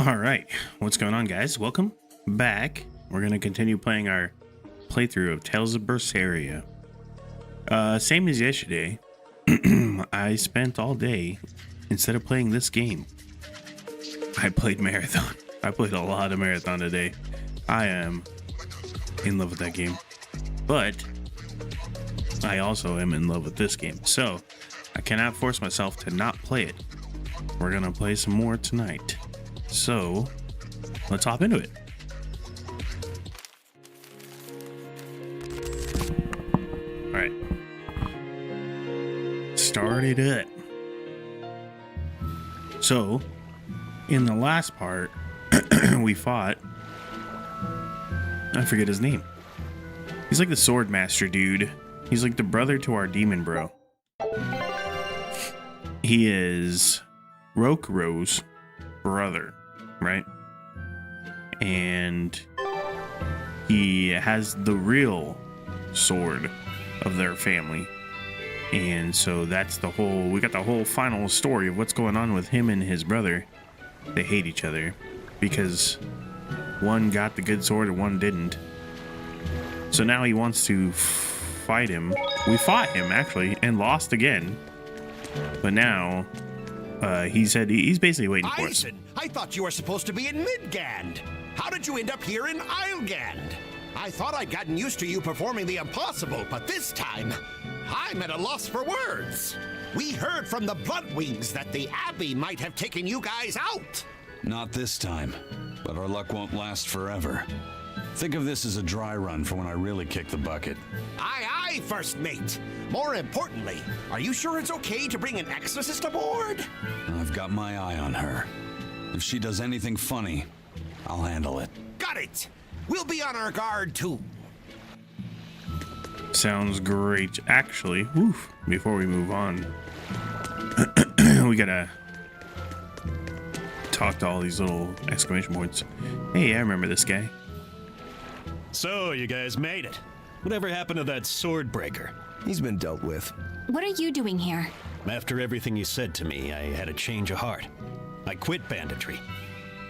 All right, what's going on, guys? Welcome back. We're gonna continue playing our playthrough of Tales of Berseria. Same as yesterday. I spent all day, instead of playing this game, I played Marathon. I played a lot of Marathon today. I am in love with that game, but I also am in love with this game, so I cannot force myself to not play it. We're gonna play some more tonight, so let's hop into it. All right, start it up. So in the last part we fought, I forget his name. He's like the sword master dude. He's like the brother to our demon bro. He is Rokuro's brother, right? And he has the real sword of their family. And so that's the whole, we got the whole final story of what's going on with him and his brother. They hate each other because one got the good sword and one didn't. So now he wants to fight him. We fought him actually and lost again. But now he said he's basically waiting for us. I thought you were supposed to be in Midgand. How did you end up here in Islegand? I thought I'd gotten used to you performing the impossible, but this time, I'm at a loss for words. We heard from the Bloodwings that the Abbey might have taken you guys out. Not this time, but our luck won't last forever. Think of this as a dry run for when I really kick the bucket. Aye, aye, First Mate. More importantly, are you sure it's okay to bring an exorcist aboard? I've got my eye on her. If she does anything funny, I'll handle it. Got it. We'll be on our guard, too. Sounds great. Actually, before we move on, we gotta talk to all these little exclamation points. Hey, I remember this guy. So, you guys made it. Whatever happened to that sword breaker? He's been dealt with. What are you doing here? After everything you said to me, I had a change of heart. I quit banditry.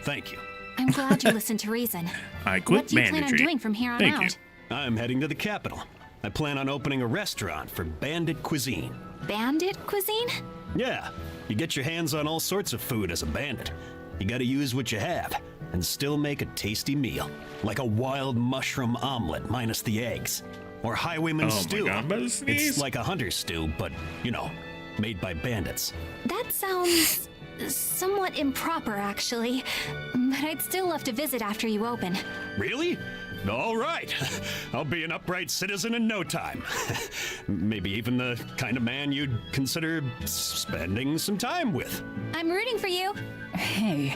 Thank you. I'm glad you listened to reason. I quit What do you banditry. plan on doing from here on Thank out? you. I'm heading to the capital. I plan on opening a restaurant for bandit cuisine. Bandit cuisine? Yeah, you get your hands on all sorts of food as a bandit. You gotta use what you have and still make a tasty meal. Like a wild mushroom omelet minus the eggs. Or highwayman stew. My God, I'm about to sneeze. It's like a hunter's stew, but, you know, made by bandits. That sounds somewhat improper, actually. But I'd still love to visit after you open. Really? All right. I'll be an upright citizen in no time. Maybe even the kind of man you'd consider spending some time with. I'm rooting for you. Hey,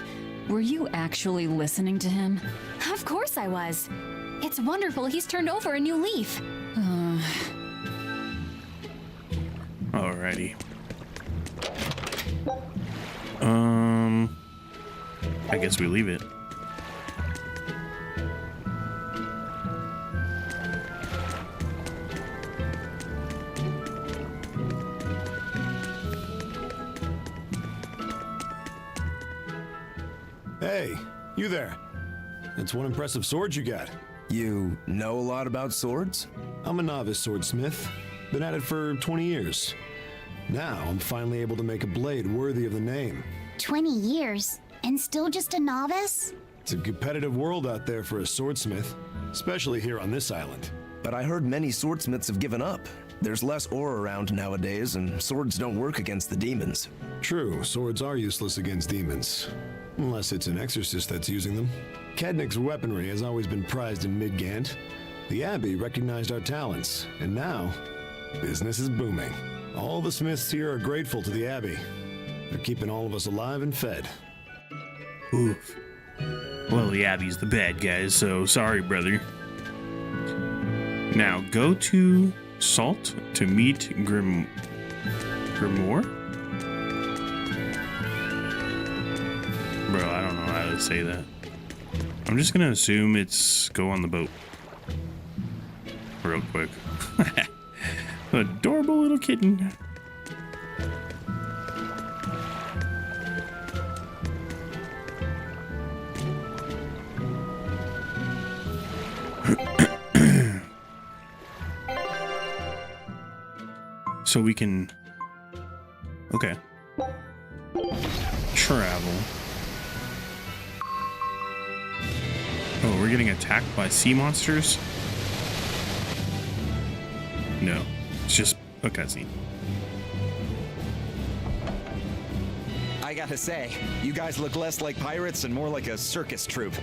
were you actually listening to him? Of course I was. It's wonderful he's turned over a new leaf. Alrighty. I guess we leave it. Hey, you there. That's one impressive sword you got. You know a lot about swords? I'm a novice swordsmith. Been at it for 20 years. Now I'm finally able to make a blade worthy of the name. 20 years, and still just a novice? It's a competitive world out there for a swordsmith, especially here on this island. But I heard many swordsmiths have given up. There's less ore around nowadays, and swords don't work against the demons. True, swords are useless against demons. Unless it's an exorcist that's using them. Kednik's weaponry has always been prized in Midgand. The Abbey recognized our talents, and now, business is booming. All the smiths here are grateful to the Abbey. They're keeping all of us alive and fed. Oof. Well, the Abbey's the bad guys, so sorry, brother. Now, go to Salt to meet Grimoire? Bro, I don't know how to say that. I'm just gonna assume it's go on the boat. Real quick. Adorable little kitten. So we can... Okay. Travel. Oh, we're getting attacked by sea monsters? No. It's just a cutscene. I gotta say, you guys look less like pirates and more like a circus troupe.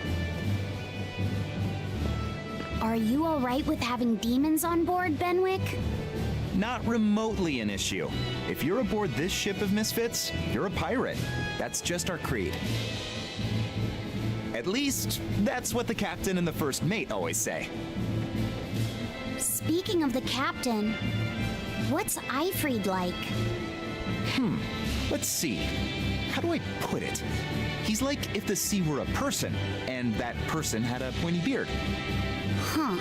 Are you alright with having demons on board, Benwick? Not remotely an issue. If you're aboard this ship of misfits, you're a pirate. That's just our creed. At least, that's what the captain and the first mate always say. Speaking of the captain, what's Eifried like? Let's see. How do I put it? He's like if the sea were a person, and that person had a pointy beard. Huh.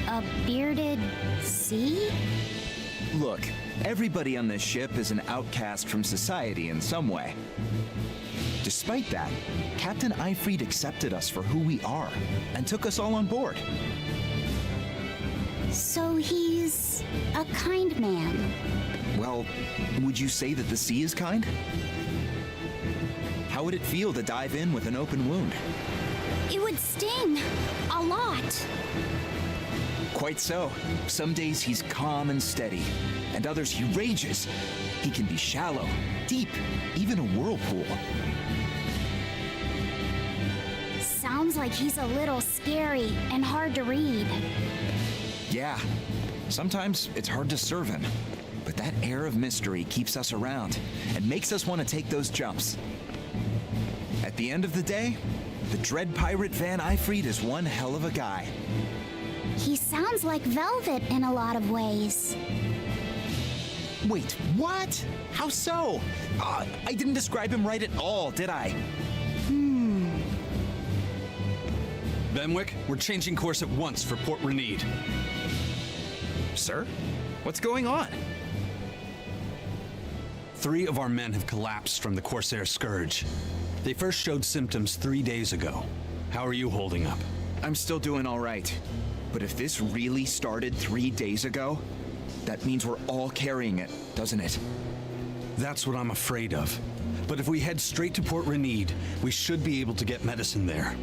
A bearded sea? Look, everybody on this ship is an outcast from society in some way. Despite that, Captain Eifried accepted us for who we are and took us all on board. So he's a kind man. Well, would you say that the sea is kind? How would it feel to dive in with an open wound? It would sting. A lot. Quite so. Some days he's calm and steady, and others he rages. He can be shallow, deep, even a whirlpool. Sounds like he's a little scary and hard to read. Yeah, sometimes it's hard to serve him, but that air of mystery keeps us around and makes us want to take those jumps. At the end of the day, the dread pirate Van Eifried is one hell of a guy. He sounds like Velvet in a lot of ways. Wait, what? How so? I didn't describe him right at all, did I? Benwick, we're changing course at once for Port Renede. Sir? What's going on? 3 of our men have collapsed from the Corsair Scourge. They first showed symptoms 3 days ago. How are you holding up? I'm still doing all right. But if this really started 3 days ago, that means we're all carrying it, doesn't it? That's what I'm afraid of. But if we head straight to Port Renede, we should be able to get medicine there.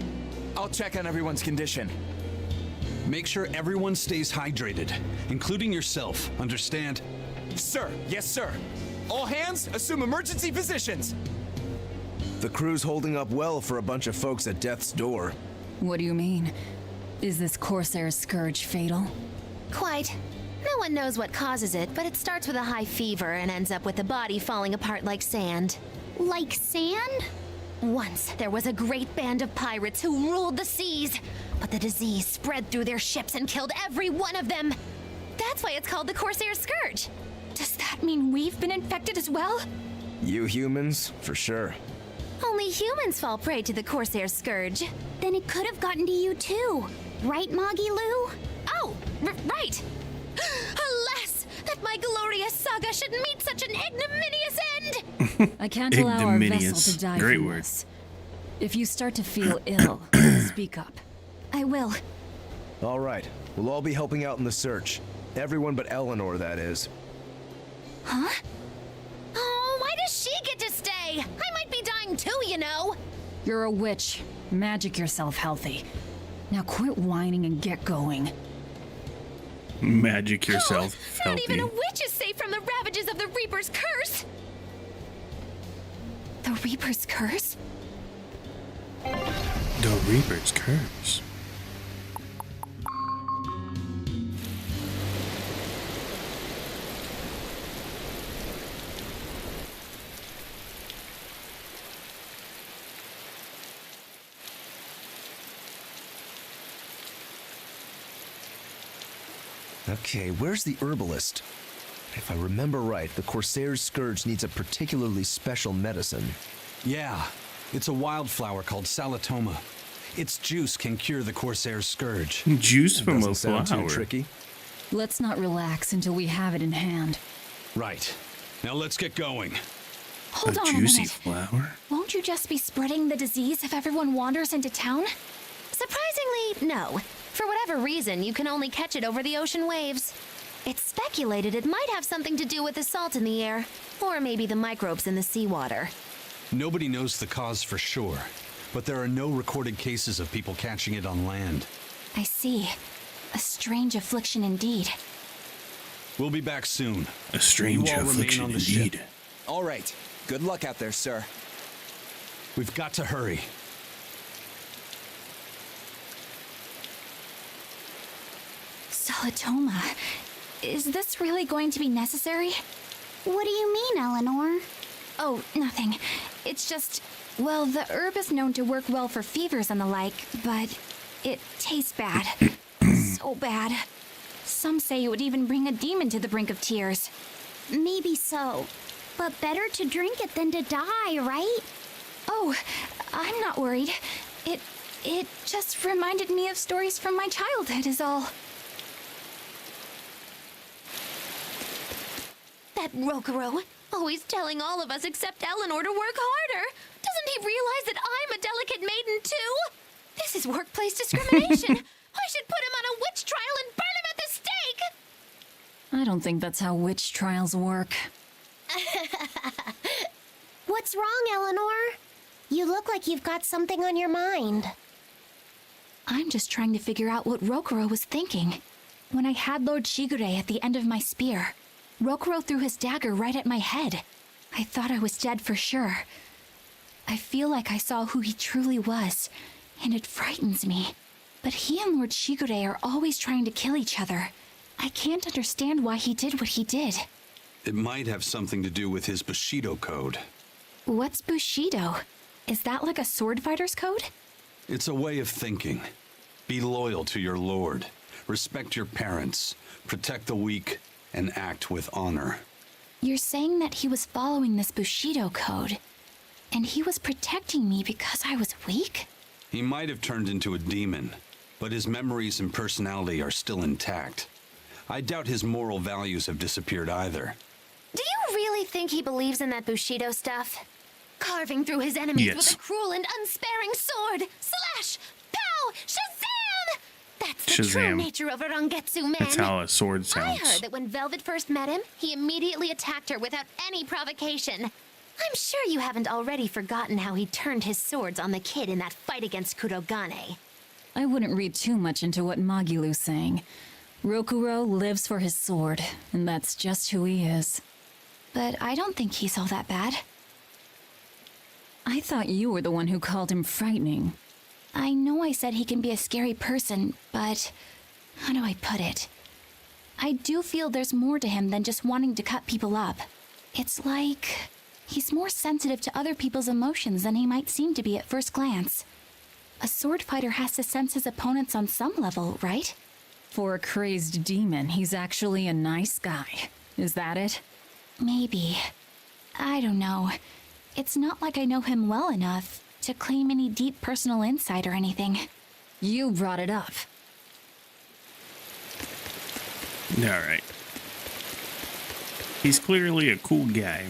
I'll check on everyone's condition. Make sure everyone stays hydrated, including yourself, understand? Sir, yes sir. All hands, assume emergency positions. The crew's holding up well for a bunch of folks at death's door. What do you mean? Is this Corsair Scourge fatal? Quite. No one knows what causes it, but it starts with a high fever and ends up with the body falling apart like sand. Like sand? Once, there was a great band of pirates who ruled the seas, but the disease spread through their ships and killed every one of them. That's why it's called the Corsair Scourge. Does that mean we've been infected as well? You humans, for sure. Only humans fall prey to the Corsair Scourge. Then it could have gotten to you too. Right, Moggy Lou? Oh, right! Alas, that my glorious saga should meet such an ignominious end! I can't allow our vessel Ignominious. to die Great from word. this. If you start to feel ill, speak up. I will. All right, we'll all be helping out in the search. Everyone but Eleanor, that is. Huh? Oh, why does she get to stay? I might be dying too, you know. You're a witch. Magic yourself healthy. Now quit whining and get going. Magic yourself Not healthy. even a witch is safe from the ravages of the Reaper's curse. The Reaper's curse? The Reaper's curse. Okay, where's the herbalist? If I remember right, the Corsair's Scourge needs a particularly special medicine. Yeah, it's a wildflower called Salatoma. Its juice can cure the Corsair's Scourge. Juice from a Doesn't sound flower. too tricky. Let's not relax until we have it in hand. Right. Now let's get going. Hold A on juicy a minute. flower? Won't you just be spreading the disease if everyone wanders into town? So Surprisingly, no. For whatever reason, you can only catch it over the ocean waves. It's speculated it might have something to do with the salt in the air, or maybe the microbes in the seawater. Nobody knows the cause for sure, but there are no recorded cases of people catching it on land. I see. A strange affliction indeed. We'll be back soon. A strange You all remain affliction on the indeed. ship. All right. Good luck out there, sir. We've got to hurry. Solitoma. Is this really going to be necessary? What do you mean, Eleanor? Oh, nothing. It's just, well, the herb is known to work well for fevers and the like, but it tastes bad. So bad. Some say it would even bring a demon to the brink of tears. Maybe so. But better to drink it than to die, right? Oh, I'm not worried. It just reminded me of stories from my childhood is all. That Rokuro, always telling all of us except Eleanor to work harder. Doesn't he realize that I'm a delicate maiden too? This is workplace discrimination. I should put him on a witch trial and burn him at the stake. I don't think that's how witch trials work. What's wrong, Eleanor? You look like you've got something on your mind. I'm just trying to figure out what Rokuro was thinking. When I had Lord Shigure at the end of my spear, Rokuro threw his dagger right at my head. I thought I was dead for sure. I feel like I saw who he truly was, and it frightens me. But he and Lord Shigure are always trying to kill each other. I can't understand why he did what he did. It might have something to do with his Bushido code. What's Bushido? Is that like a sword fighter's code? It's a way of thinking. Be loyal to your lord. Respect your parents. Protect the weak. And act with honor. You're saying that he was following this Bushido code, and he was protecting me because I was weak? He might have turned into a demon, but his memories and personality are still intact. I doubt his moral values have disappeared either. Do you really think he believes in that Bushido stuff? Carving through his enemies Yes. with a cruel and unsparing sword. Slash! Pow! Shazam! That's the true Shazam. nature of a Rangetsu man. That's how a sword I sounds. heard that when Velvet first met him, he immediately attacked her without any provocation. I'm sure you haven't already forgotten how he turned his swords on the kid in that fight against Kurogane. I wouldn't read too much into what Magilu's saying. Rokuro lives for his sword, and that's just who he is. But I don't think he's all that bad. I thought you were the one who called him frightening. I know I said he can be a scary person, but how do I put it? I do feel there's more to him than just wanting to cut people up. It's like he's more sensitive to other people's emotions than he might seem to be at first glance. A sword fighter has to sense his opponents on some level, right? For a crazed demon, he's actually a nice guy. Is that it? Maybe. I don't know. It's not like I know him well enough to claim any deep personal insight or anything. You brought it up. All right. He's clearly a cool guy.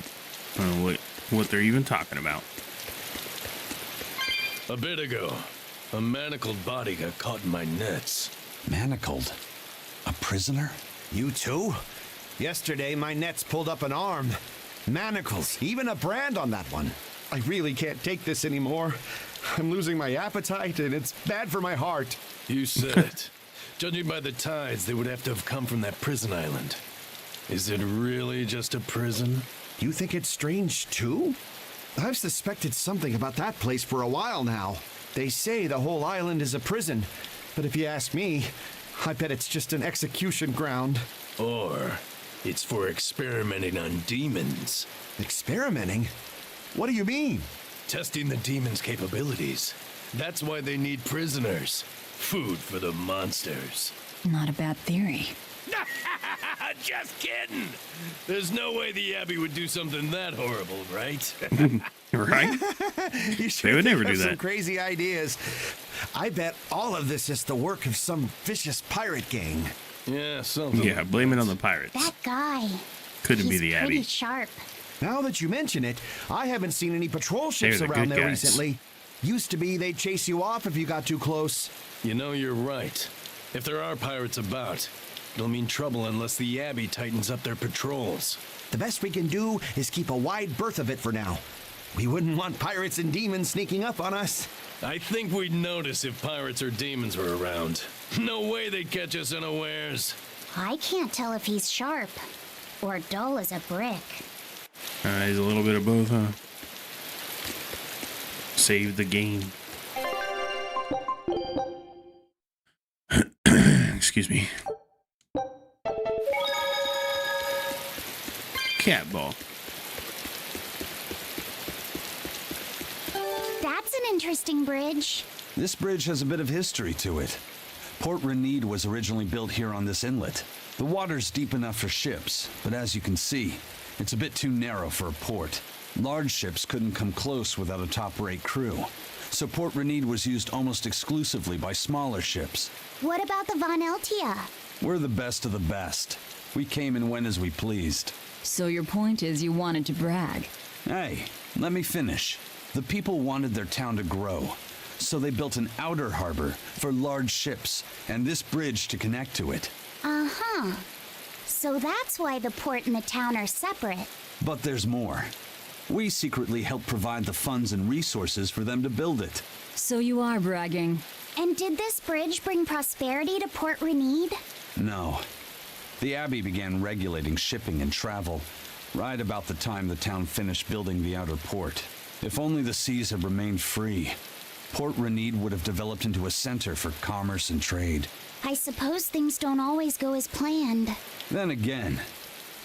I don't know what they're even talking about. A bit ago, a manacled body got caught in my nets. Manacled? A prisoner? You too? Yesterday, my nets pulled up an arm. Manacles, even a brand on that one. I really can't take this anymore. I'm losing my appetite, and it's bad for my heart. You said it. Judging by the tides, they would have to have come from that prison island. Is it really just a prison? You think it's strange, too? I've suspected something about that place for a while now. They say the whole island is a prison, but if you ask me, I bet it's just an execution ground. Or it's for experimenting on demons. Experimenting? What do you mean? Testing the demons' capabilities. That's why they need prisoners. Food for the monsters. Not a bad theory. Just kidding. There's no way the Abbey would do something that horrible, right? Right? You sure They would never have do some that. crazy ideas. I bet all of this is the work of some vicious pirate gang. Yeah, something. Yeah, blame it on the pirates. That guy. Couldn't be He's the pretty Abbey. sharp. Now that you mention it, I haven't seen any patrol ships They're the around good there guys. recently. Used to be they'd chase you off if you got too close. You know, you're right. If there are pirates about, it'll mean trouble unless the Abbey tightens up their patrols. The best we can do is keep a wide berth of it for now. We wouldn't want pirates and demons sneaking up on us. I think we'd notice if pirates or demons were around. No way they'd catch us unawares. I can't tell if he's sharp or dull as a brick. He's a little bit of both, huh? Save the game. Excuse me. Cat ball. That's an interesting bridge. This bridge has a bit of history to it. Port Renede was originally built here on this inlet. The water's deep enough for ships, but as you can see, it's a bit too narrow for a port. Large ships couldn't come close without a top-rate crew, so Port Renede was used almost exclusively by smaller ships. What about the Von Eltia? We're the best of the best. We came and went as we pleased. So your point is you wanted to brag. Hey, let me finish. The people wanted their town to grow, so they built an outer harbor for large ships and this bridge to connect to it. Uh-huh. So that's why the port and the town are separate. But there's more. We secretly helped provide the funds and resources for them to build it. So you are bragging. And did this bridge bring prosperity to Port Renede? No. The Abbey began regulating shipping and travel right about the time the town finished building the outer port. If only the seas had remained free, Port Renede would have developed into a center for commerce and trade. I suppose things don't always go as planned. Then again,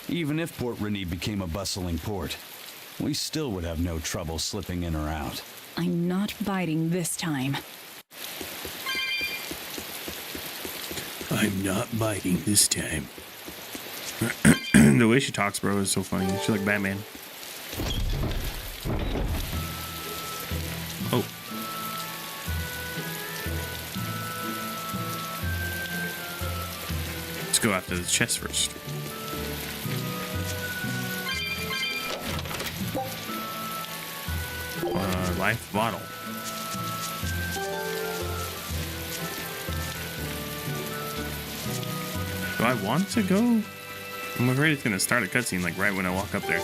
even if Port Renede became a bustling port, we still would have no trouble slipping in or out. I'm not biting this time. I'm not biting this time. The way she talks, bro, is so funny. She's like Batman. Oh. Let's go after the chest first. Life bottle. Do I want to go? I'm afraid it's gonna start a cutscene like right when I walk up there.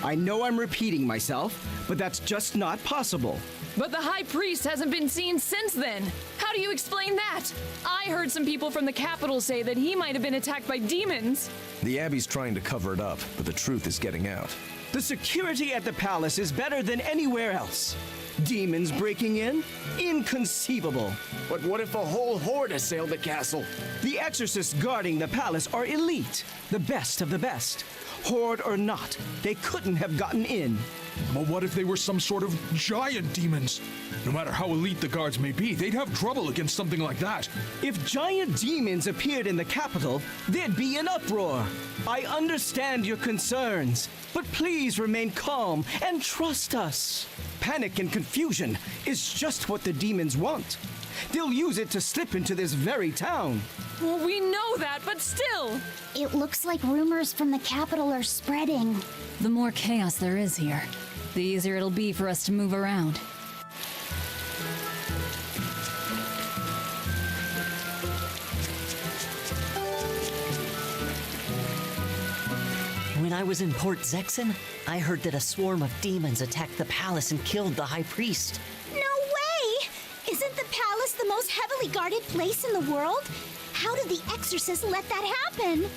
I know I'm repeating myself, but that's just not possible. But the High Priest hasn't been seen since then. How do you explain that? I heard some people from the capital say that he might have been attacked by demons. The Abbey's trying to cover it up, but the truth is getting out. The security at the palace is better than anywhere else. Demons breaking in? Inconceivable. But what if a whole horde assailed the castle? The exorcists guarding the palace are elite, the best of the best. Horde or not, they couldn't have gotten in. But what if they were some sort of giant demons? No matter how elite the guards may be, they'd have trouble against something like that. If giant demons appeared in the capital, there'd be an uproar. I understand your concerns, but please remain calm and trust us. Panic and confusion is just what the demons want. They'll use it to slip into this very town. Well, we know that, but still. It looks like rumors from the capital are spreading. The more chaos there is here, the easier it'll be for us to move around. When I was in Port Zexen, I heard that a swarm of demons attacked the palace and killed the High Priest. No way! Isn't the palace the most heavily guarded place in the world? How did the exorcists let that happen?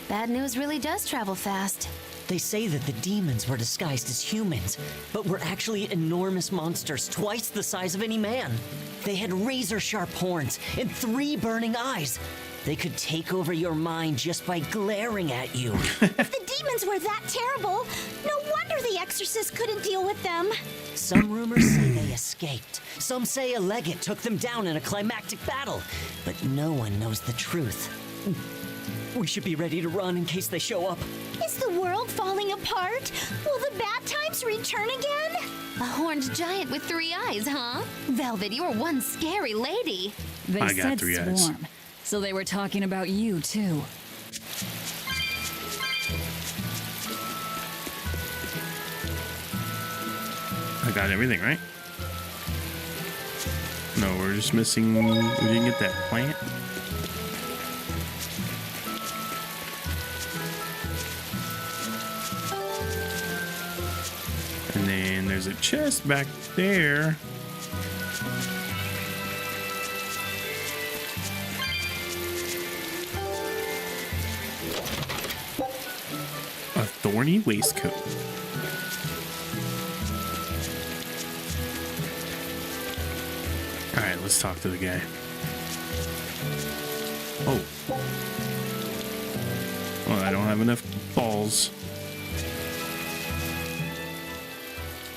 Bad news really does travel fast. They say that the demons were disguised as humans, but were actually enormous monsters twice the size of any man. They had razor-sharp horns and 3 burning eyes. They could take over your mind just by glaring at you. If the demons were that terrible, no wonder the exorcists couldn't deal with them. Some rumors say they escaped. Some say a legate took them down in a climactic battle. But no one knows the truth. We should be ready to run in case they show up. Is the world falling apart? Will the bad times return again? A horned giant with 3 eyes, huh? Velvet, you're one scary lady. They I got said 3 eyes. swarm, so they were talking about you too. I got everything, right? No, we're just missing... We didn't get that plant. And then there's a chest back there. A thorny waistcoat. Alright, let's talk to the guy. Oh. Well, I don't have enough balls.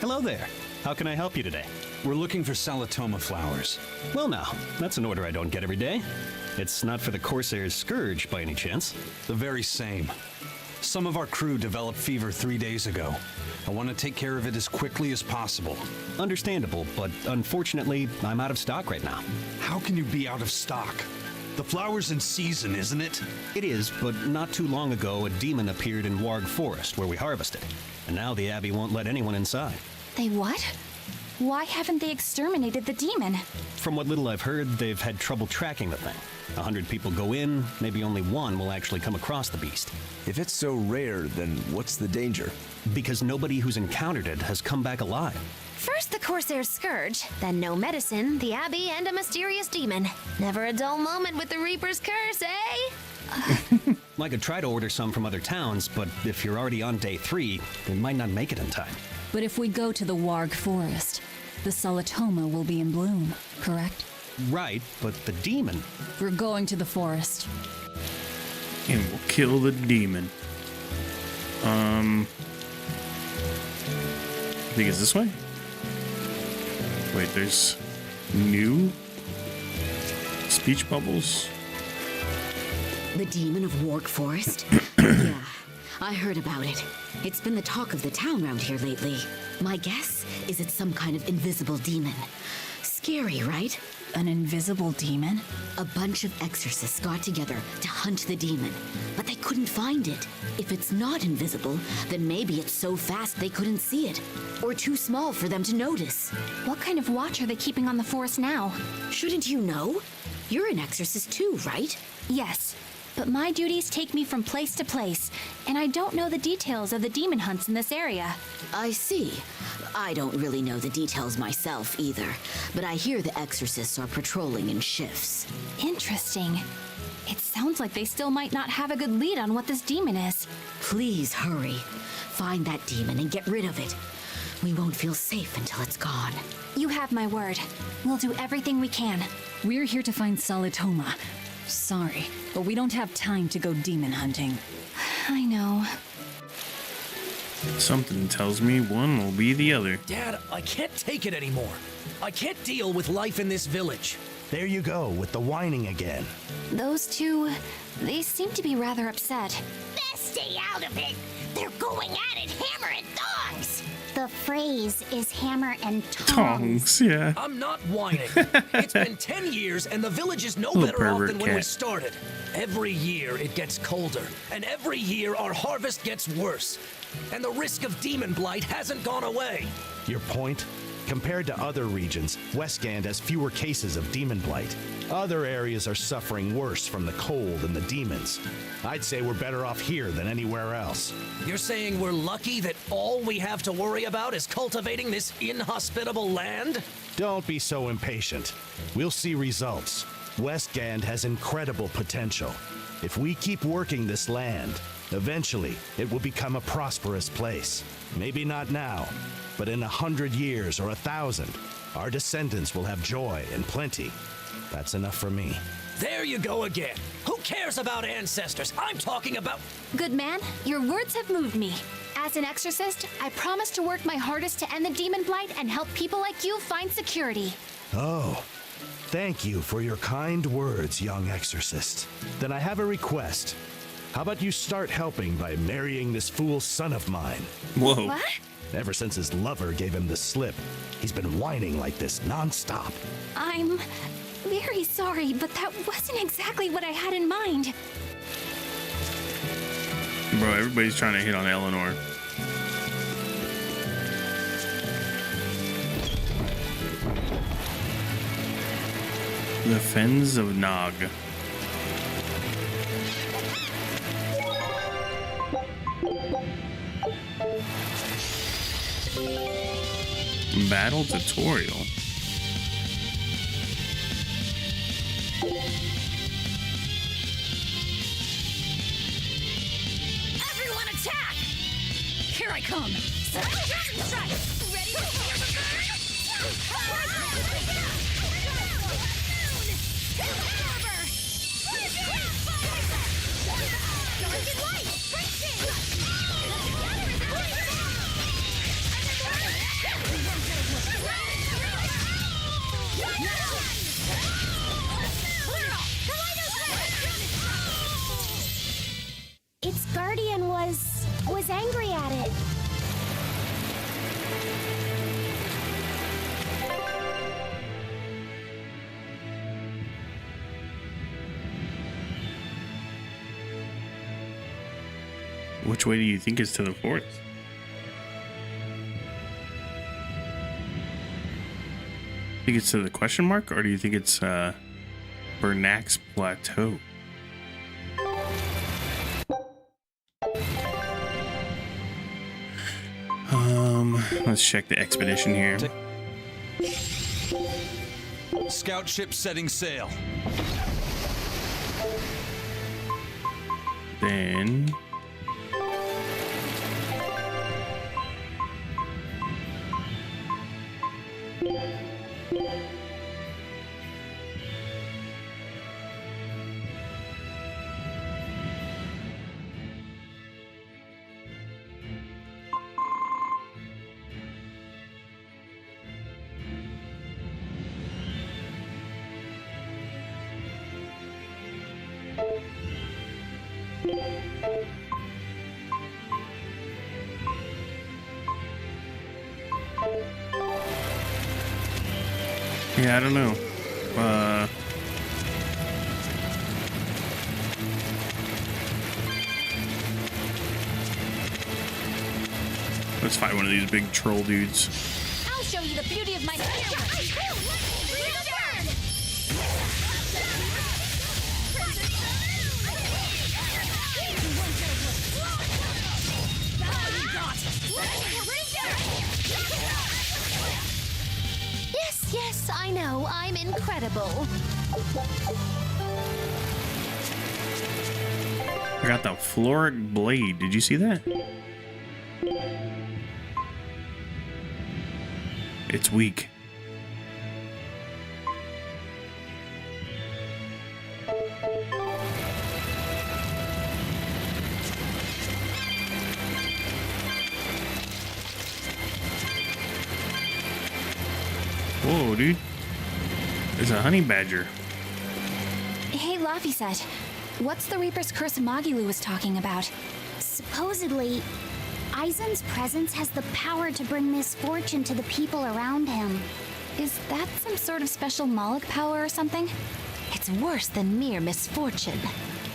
Hello there. How can I help you today? We're looking for Salatoma flowers. Well, now, that's an order I don't get every day. It's not for the Corsair's Scourge, by any chance. The very same. Some of our crew developed fever 3 days ago. I want to take care of it as quickly as possible. Understandable, but unfortunately, I'm out of stock right now. How can you be out of stock? The flower's in season, isn't it? It is, but not too long ago, a demon appeared in Warg Forest, where we harvested. And now the Abbey won't let anyone inside. They what? Why haven't they exterminated the demon? From what little I've heard, they've had trouble tracking the thing. 100 people go in, maybe only one will actually come across the beast. If it's so rare, then what's the danger? Because nobody who's encountered it has come back alive. First the Corsair's Scourge, then no medicine, the Abbey, and a mysterious demon. Never a dull moment with the Reaper's Curse, eh? I could try to order some from other towns, but if you're already on day 3, they might not make it in time. But if we go to the Warg Forest, the Salatoma will be in bloom, correct? Right, but the demon... We're going to the forest. And we'll kill the demon. I think it's this way? Wait, there's new speech bubbles? The demon of Warg Forest? Yeah, I heard about it. It's been the talk of the town around here lately. My guess is it's some kind of invisible demon. Scary, right? An invisible demon? A bunch of exorcists got together to hunt the demon, but they couldn't find it. If it's not invisible, then maybe it's so fast they couldn't see it, or too small for them to notice. What kind of watch are they keeping on the forest now? Shouldn't you know? You're an exorcist too, right? Yes, but my duties take me from place to place, and I don't know the details of the demon hunts in this area. I see. I don't really know the details myself either, but I hear the exorcists are patrolling in shifts. Interesting. It sounds like they still might not have a good lead on what this demon is. Please hurry. Find that demon and get rid of it. We won't feel safe until it's gone. You have my word. We'll do everything we can. We're here to find Salatoma. Sorry, but we don't have time to go demon hunting. I know. Something tells me one will be the other. Dad, I can't take it anymore. I can't deal with life in this village. There you go, with the whining again. Those two, they seem to be rather upset. Best stay out of it. They're going at it hammer and tongs. The phrase is hammer and tongs. Tongs, yeah. I'm not whining. It's been 10 years and the village is no better off than when we started. Every year it gets colder, and every year our harvest gets worse. And the risk of demon blight hasn't gone away. Your point? Compared to other regions, Westgand has fewer cases of demon blight. Other areas are suffering worse from the cold and the demons. I'd say we're better off here than anywhere else. You're saying we're lucky that all we have to worry about is cultivating this inhospitable land? Don't be so impatient. We'll see results. Westgand has incredible potential. If we keep working this land, eventually it will become a prosperous place. Maybe not now, but in 100 years or 1,000, our descendants will have joy and plenty. That's enough for me. There you go again. Who cares about ancestors? I'm talking about... Good man, your words have moved me. As an exorcist, I promise to work my hardest to end the demon blight and help people like you find security. Oh, thank you for your kind words, young exorcist. Then I have a request. How about you start helping by marrying this fool son of mine? Whoa. What? Ever since his lover gave him the slip, he's been whining like this nonstop. I'm very sorry, but that wasn't exactly what I had in mind. Bro, everybody's trying to hit on Eleanor. The Fens of Nog. Battle tutorial. Everyone attack! Here I come. Ready to feel the Its guardian was angry at it. Which way do you think is to the forest? Think it's to the question mark, or do you think it's Bernac's Plateau? Let's check the expedition here. Scout ship setting sail. Then yeah, I don't know. Let's fight one of these big troll dudes. I'll show you the beauty of my Yes, I know. I'm incredible. I got the Floric Blade. Did you see that? It's weak. Whoa, dude. There's a honey badger. Hey, Laphicet. What's the Reaper's Curse Magilu was talking about? Supposedly, Aizen's presence has the power to bring misfortune to the people around him. Is that some sort of special Moloch power or something? It's worse than mere misfortune.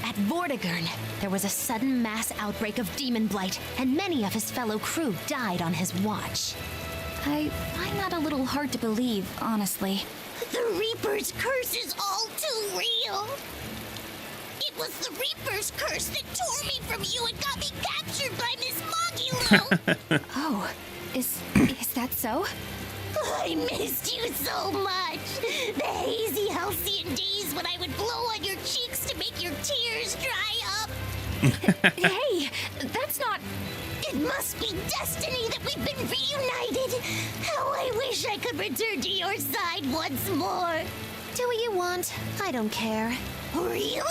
At Vortigern, there was a sudden mass outbreak of demon blight, and many of his fellow crew died on his watch. I find that a little hard to believe, honestly. The Reaper's curse is all too real. It was the Reaper's curse that tore me from you and got me captured by Miss Mogulu. Oh, is that so? I missed you so much. The hazy halcyon days when I would blow on your cheeks to make your tears dry up. Hey, that's not... It must be destiny that we've been reunited. How I wish I could return to your side once more. Do what you want. I don't care. Really?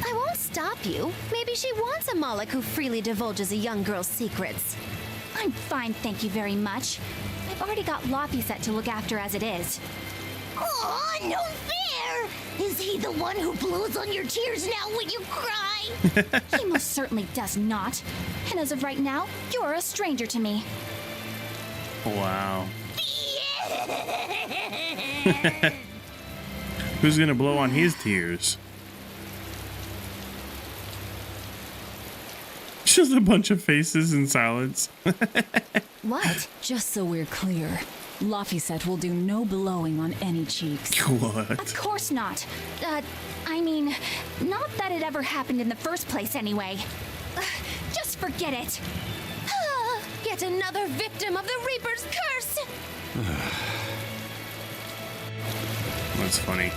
I won't stop you. Maybe she wants a Moloch who freely divulges a young girl's secrets. I'm fine, thank you very much. I've already got Laphicet to look after as it is. Aw, no fair! Is he the one who blows on your tears now when you cry? He most certainly does not. And as of right now, you're a stranger to me. Wow. Who's gonna blow on his tears? Just a bunch of faces in silence. What? Just so we're clear, Laphicet will do no blowing on any cheeks. What? Of course not. I mean, not that it ever happened in the first place anyway. Just forget it. Yet another victim of the Reaper's curse! That's funny.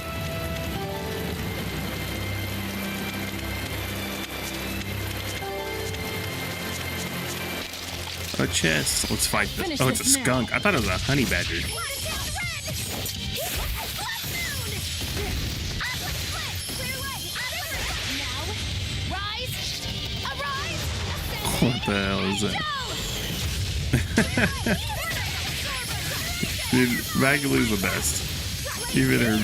A chest. Let's fight this. Oh, it's a skunk. I thought it was a honey badger. What the hell is that? Dude, Magalu's the best. Even her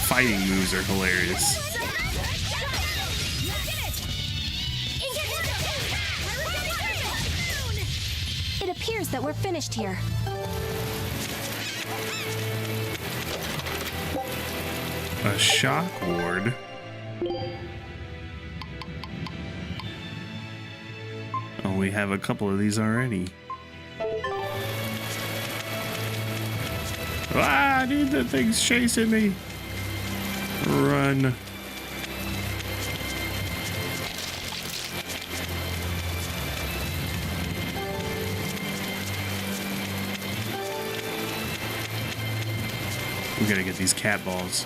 fighting moves are hilarious. It appears that we're finished here. A shock ward. Oh, we have a couple of these already. Ah, dude, that thing's chasing me. Run. We gotta get these cat balls.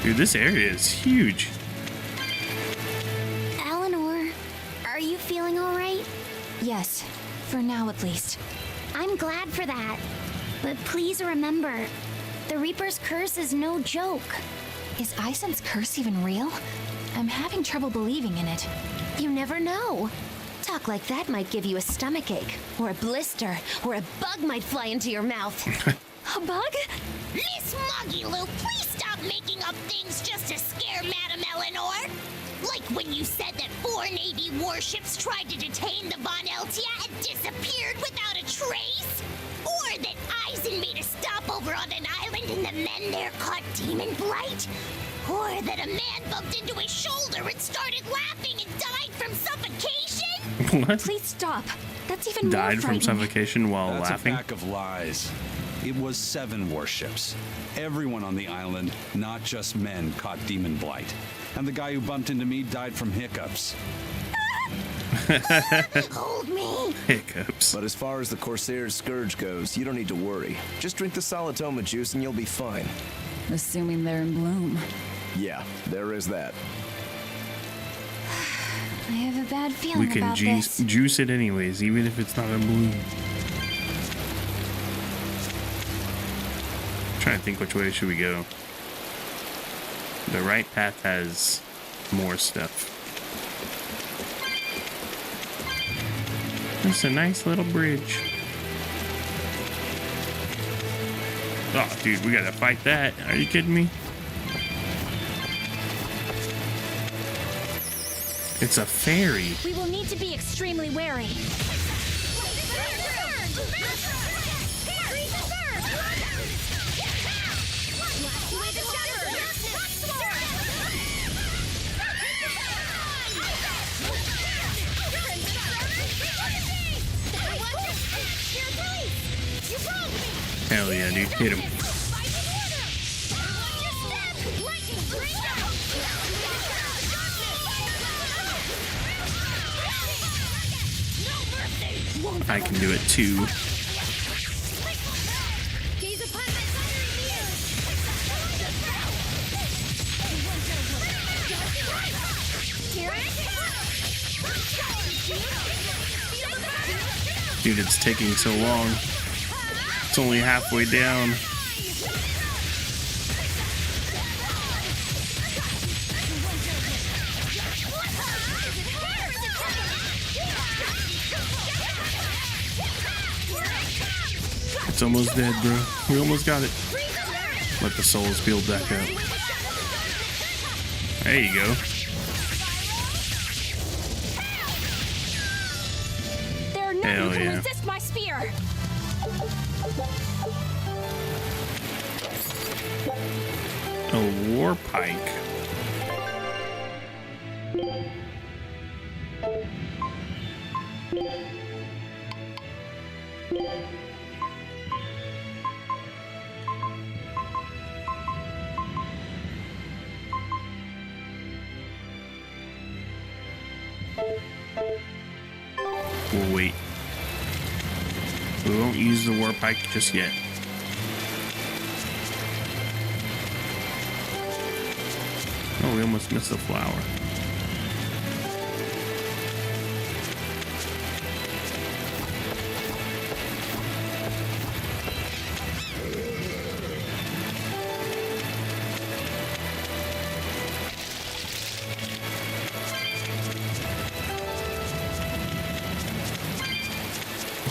Dude, this area is huge. Eleanor, are you feeling all right? Yes, for now at least. I'm glad for that. But please remember, the Reaper's curse is no joke. Is Isen's curse even real? I'm having trouble believing in it. You never know. Talk like that might give you a stomachache, or a blister, or a bug might fly into your mouth. A bug? Miss Moggy-Lou, please stop making up things just to scare Madame Eleanor. Like when you said that 4 Navy warships tried to detain the Von Eltia and disappeared without a trace? Or that Eisen made a stopover on an island and the men there caught demon blight? Or that a man bumped into his shoulder and started laughing and died from suffocation? What? Please stop. That's even more Died from frightening. suffocation while That's laughing? a pack of lies. It was 7 warships. Everyone on the island, not just men, caught demon blight. And the guy who bumped into me died from hiccups. Hold me. Hiccups. But as far as the Corsair's Scourge goes, you don't need to worry. Just drink the Solitoma juice and you'll be fine. Assuming they're in bloom. Yeah, there is that. I have a bad feeling We can about this. juice it anyways, even if it's not in bloom. Trying to think which way should we go. The right path has more stuff. It's a nice little bridge. Oh, dude, we gotta fight that. Are you kidding me? It's a ferry. We will need to be extremely wary. Hell yeah, dude. Hit him. I can do it too. Dude, it's taking so long. It's only halfway down. It's almost dead, bro. We almost got it. Let the souls build back up. There you go. There are none Hell who can yeah. resist my spear. A war pike. We'll wait. We won't use the war pike just yet. Oh, we almost missed the flower.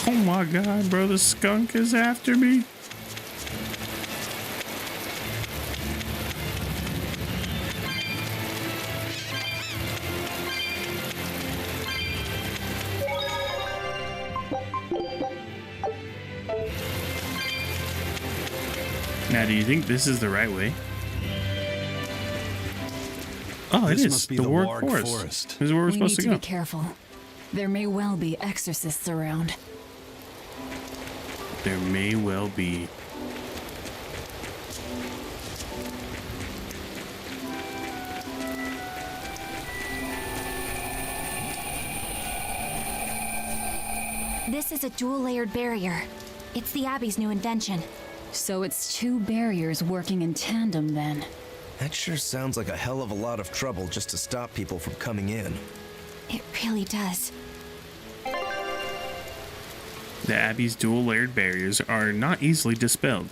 Oh my god, bro, the skunk is after me. Now, do you think this is the right way? Oh, it This is. must be The the Warg Warg Forest. This is where we're We supposed need to to go. be careful. There may well be exorcists around. There may well be. This is a dual-layered barrier. It's the Abbey's new invention. So it's two barriers working in tandem then. That sure sounds like a hell of a lot of trouble just to stop people from coming in. It really does. The Abbey's dual-layered barriers are not easily dispelled,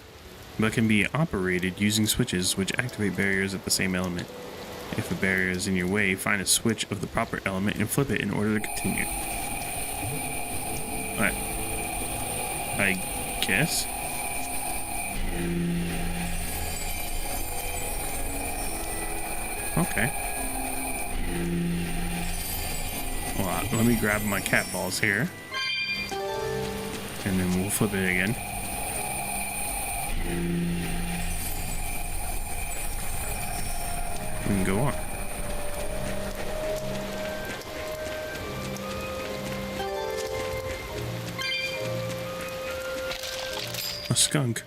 but can be operated using switches which activate barriers at the same element. If a barrier is in your way, find a switch of the proper element and flip it in order to continue. I guess? Okay. Well, let me grab my cat balls here. And then we'll flip it again. And go on. A skunk.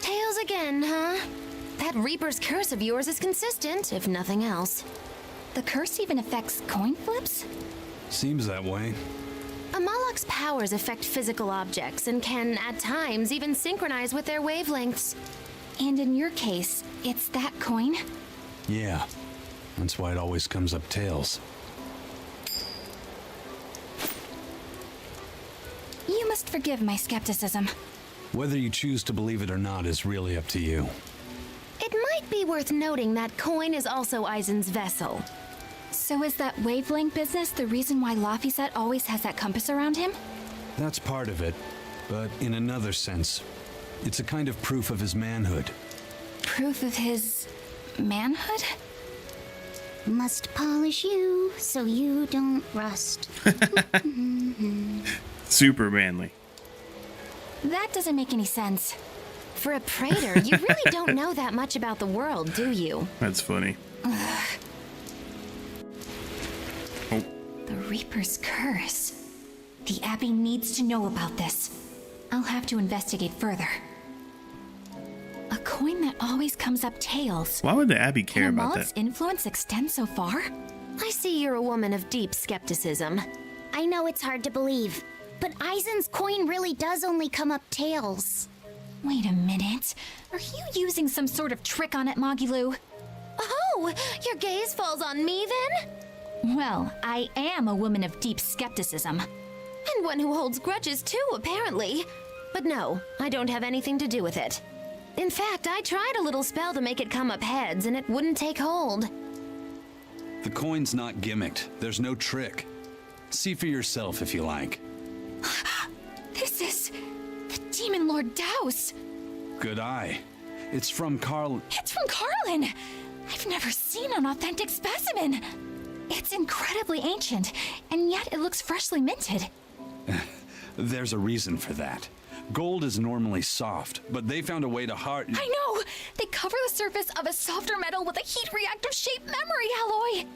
Tails again, huh? That Reaper's curse of yours is consistent, if nothing else. The curse even affects coin flips? Seems that way. Amalok's powers affect physical objects and can, at times, even synchronize with their wavelengths. And in your case, it's that coin? Yeah. That's why it always comes up tails. You must forgive my skepticism. Whether you choose to believe it or not is really up to you. It might be worth noting that coin is also Eisen's vessel. So is that wavelength business the reason why Laphicet always has that compass around him? That's part of it, but in another sense, it's a kind of proof of his manhood. Proof of his manhood? Must polish you so you don't rust. Super manly. That doesn't make any sense. For a praetor, you really don't know that much about the world, do you? That's funny. Oh. The Reaper's curse. The Abbey needs to know about this. I'll have to investigate further. A coin that always comes up tails. Why would the Abbey care Can about Amalek's that? influence extend so far? I see you're a woman of deep skepticism. I know it's hard to believe, but Eisen's coin really does only come up tails. Wait a minute. Are you using some sort of trick on it, Magilou? Oh, your gaze falls on me then? Well, I am a woman of deep skepticism. And one who holds grudges too, apparently. But no, I don't have anything to do with it. In fact, I tried a little spell to make it come up heads, and it wouldn't take hold. The coin's not gimmicked. There's no trick. See for yourself if you like. This is the Demon Lord Daus. Good eye. It's from Carl. It's from Carlin. I've never seen an authentic specimen. It's incredibly ancient, and yet it looks freshly minted. There's a reason for that. Gold is normally soft, but they found a way to hard. I know! They cover the surface of a softer metal with a heat-reactive shape memory alloy.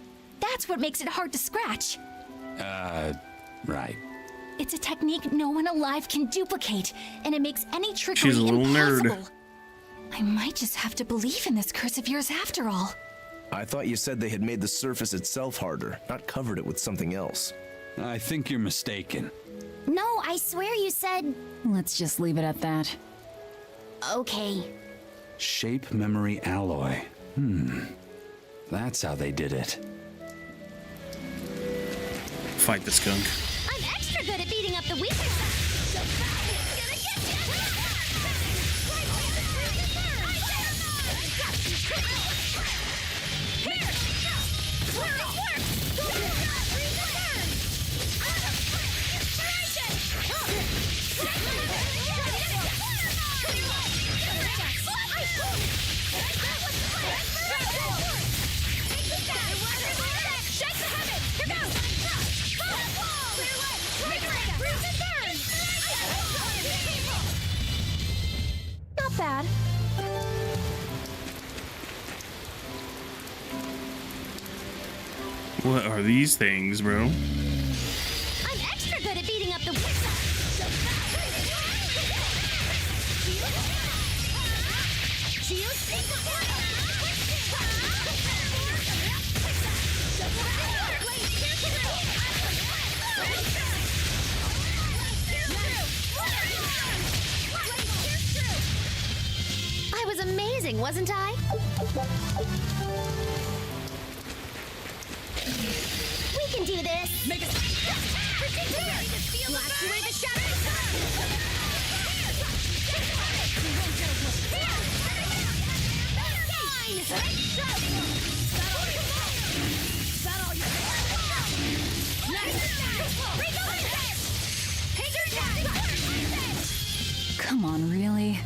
That's what makes it hard to scratch. Right. It's a technique no one alive can duplicate, and it makes any trickery She's a little nerd. impossible. I might just have to believe in this curse of yours after all. I thought you said they had made the surface itself harder, not covered it with something else. I think you're mistaken. No, I swear you said... Let's just leave it at that. Okay. Shape memory alloy. That's how they did it. Fight the skunk. I'm extra good at beating up the weaker side. Not bad. What are these things, bro? I'm extra good at beating up the weaker side. I was amazing, wasn't I? We can do this. Make it. Blast away the shadows. Come on, really?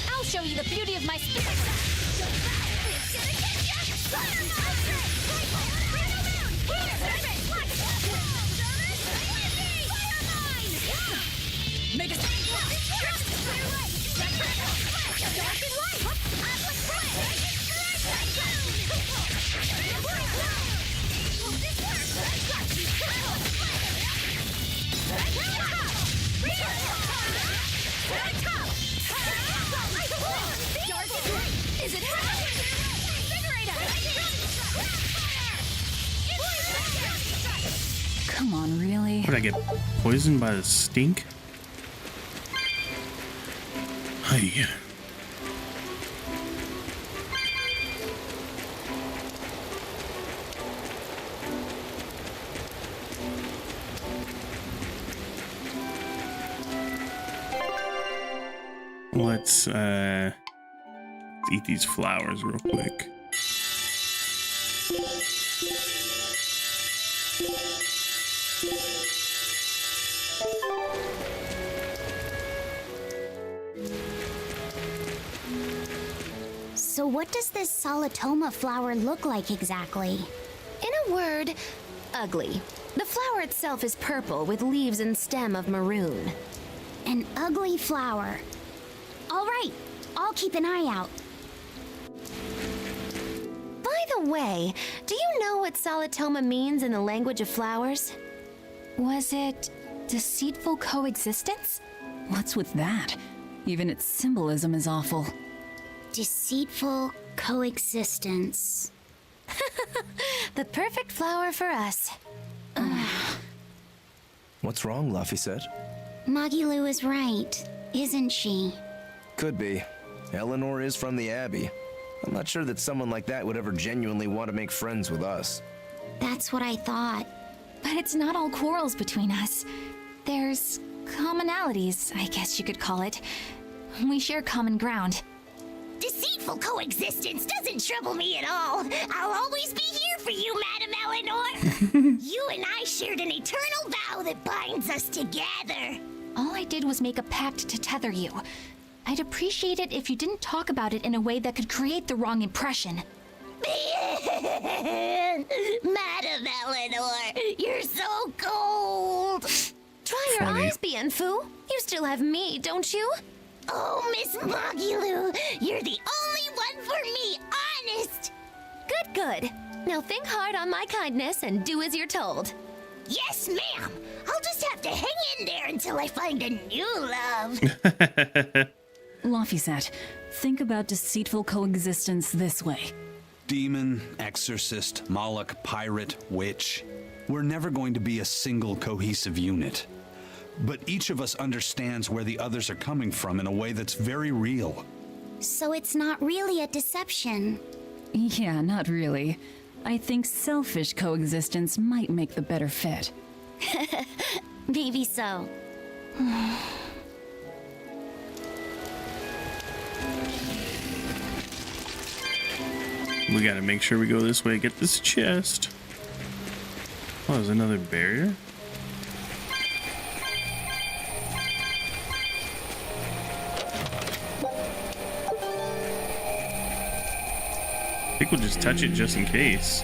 I'll show you the beauty of my spirit. Make it. Is it Come on, really? Would I get poisoned by the stink? Hey. Let's eat these flowers real quick. So what does this Solitoma flower look like exactly? In a word, ugly. The flower itself is purple with leaves and stem of maroon. An ugly flower. All right, I'll keep an eye out. By the way, do you know what Solitoma means in the language of flowers? Was it deceitful coexistence? What's with that? Even its symbolism is awful. Deceitful coexistence. The perfect flower for us. What's wrong, Luffy said? Magilu is right, isn't she? Could be. Eleanor is from the Abbey. I'm not sure that someone like that would ever genuinely want to make friends with us. That's what I thought. But it's not all quarrels between us. There's commonalities, I guess you could call it. We share common ground. Deceitful coexistence doesn't trouble me at all. I'll always be here for you, Madam Eleanor. You and I shared an eternal vow that binds us together. All I did was make a pact to tether you. I'd appreciate it if you didn't talk about it in a way that could create the wrong impression. Madam Eleanor, you're so cold. Try your Funny. eyes, Bienfu. You still have me, don't you? Oh, Miss Magilu, you're the only one for me, honest. Good, good. Now think hard on my kindness and do as you're told. Yes, ma'am. I'll just have to hang in there until I find a new love. Laphicet, think about deceitful coexistence this way. Demon, exorcist, Moloch, pirate, witch. We're never going to be a single cohesive unit. But each of us understands where the others are coming from in a way that's very real. So it's not really a deception. Yeah, not really. I think selfish coexistence might make the better fit. Maybe so. We gotta make sure we go this way, get this chest. Oh, there's another barrier? I think we'll just touch it just in case.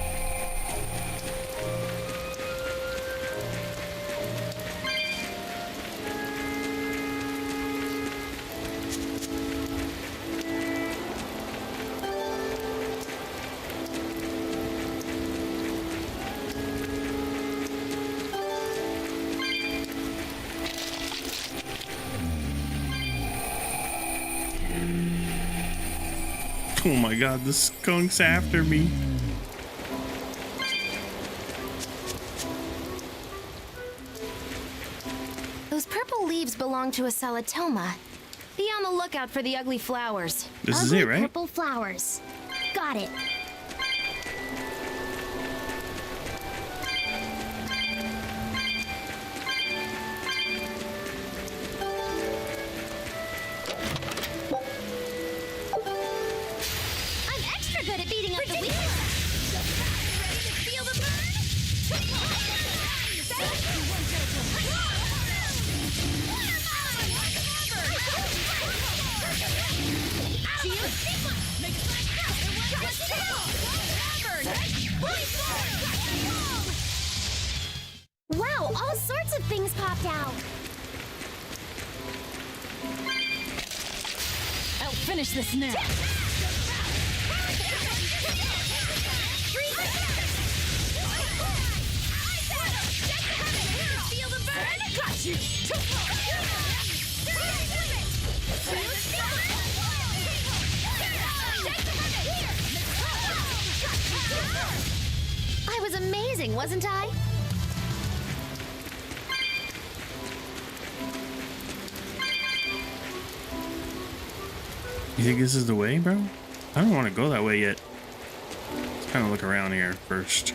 Oh my god, the skunk's after me. Those purple leaves belong to a salatoma. Be on the lookout for the ugly flowers. This is it, right? Purple flowers. Got it. I'm extra good at beating up the weak. Feel the Wow, all sorts of things popped out. I'll finish this now. Feel the burn? Got you! I was amazing, wasn't I? You think this is the way, bro? I don't want to go that way yet. Let's kind of look around here first.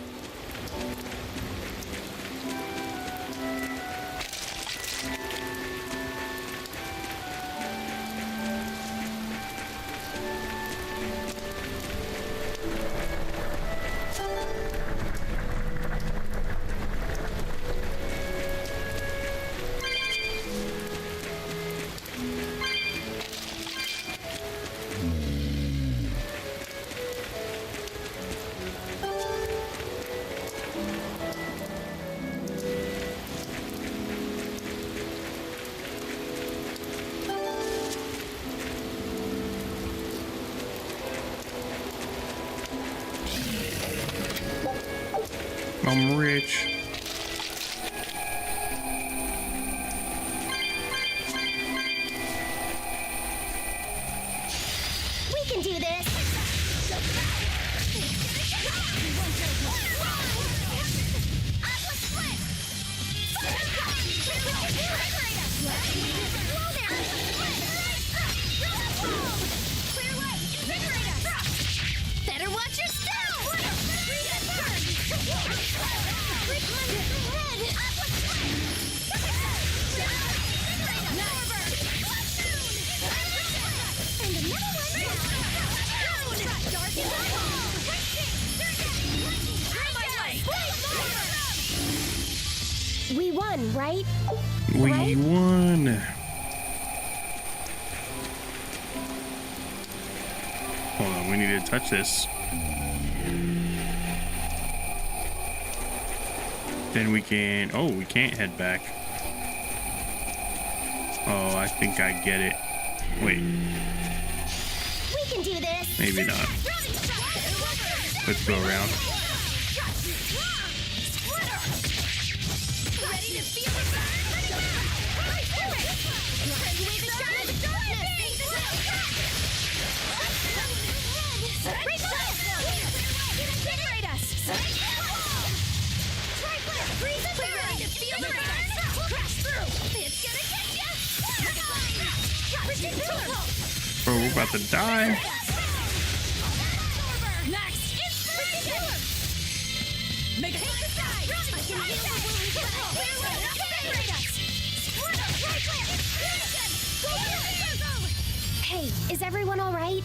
I'm rich. We can do this. Better watch your step! We won, right? We won. Hold on, we need to touch this. Then we can... Oh, we can't head back. Oh, I think I get it. Wait, We can do this. maybe not. Let's go around. Bro, we're about to die. Hey, is everyone all right?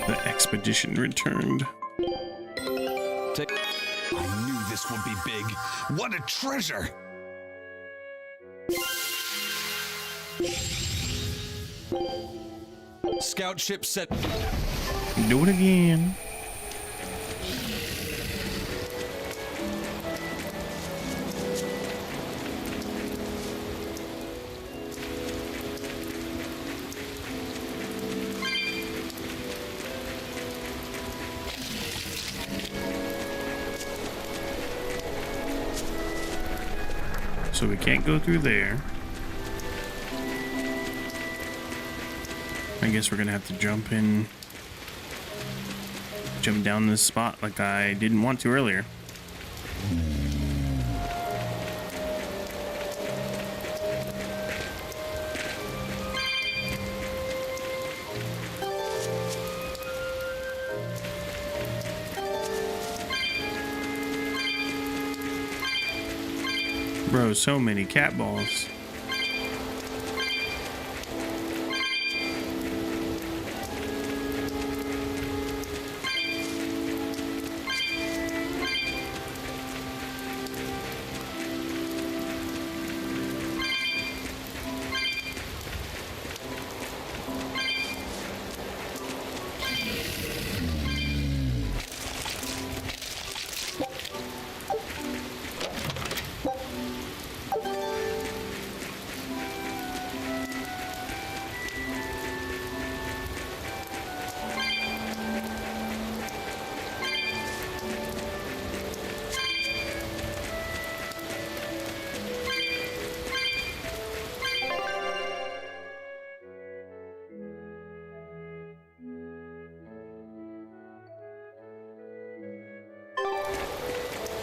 The expedition returned. I knew this would be big. What a treasure! Scout ship set. Do it again. So we can't go through there. I guess we're gonna have to jump down this spot like I didn't want to earlier. Bro, so many cat balls.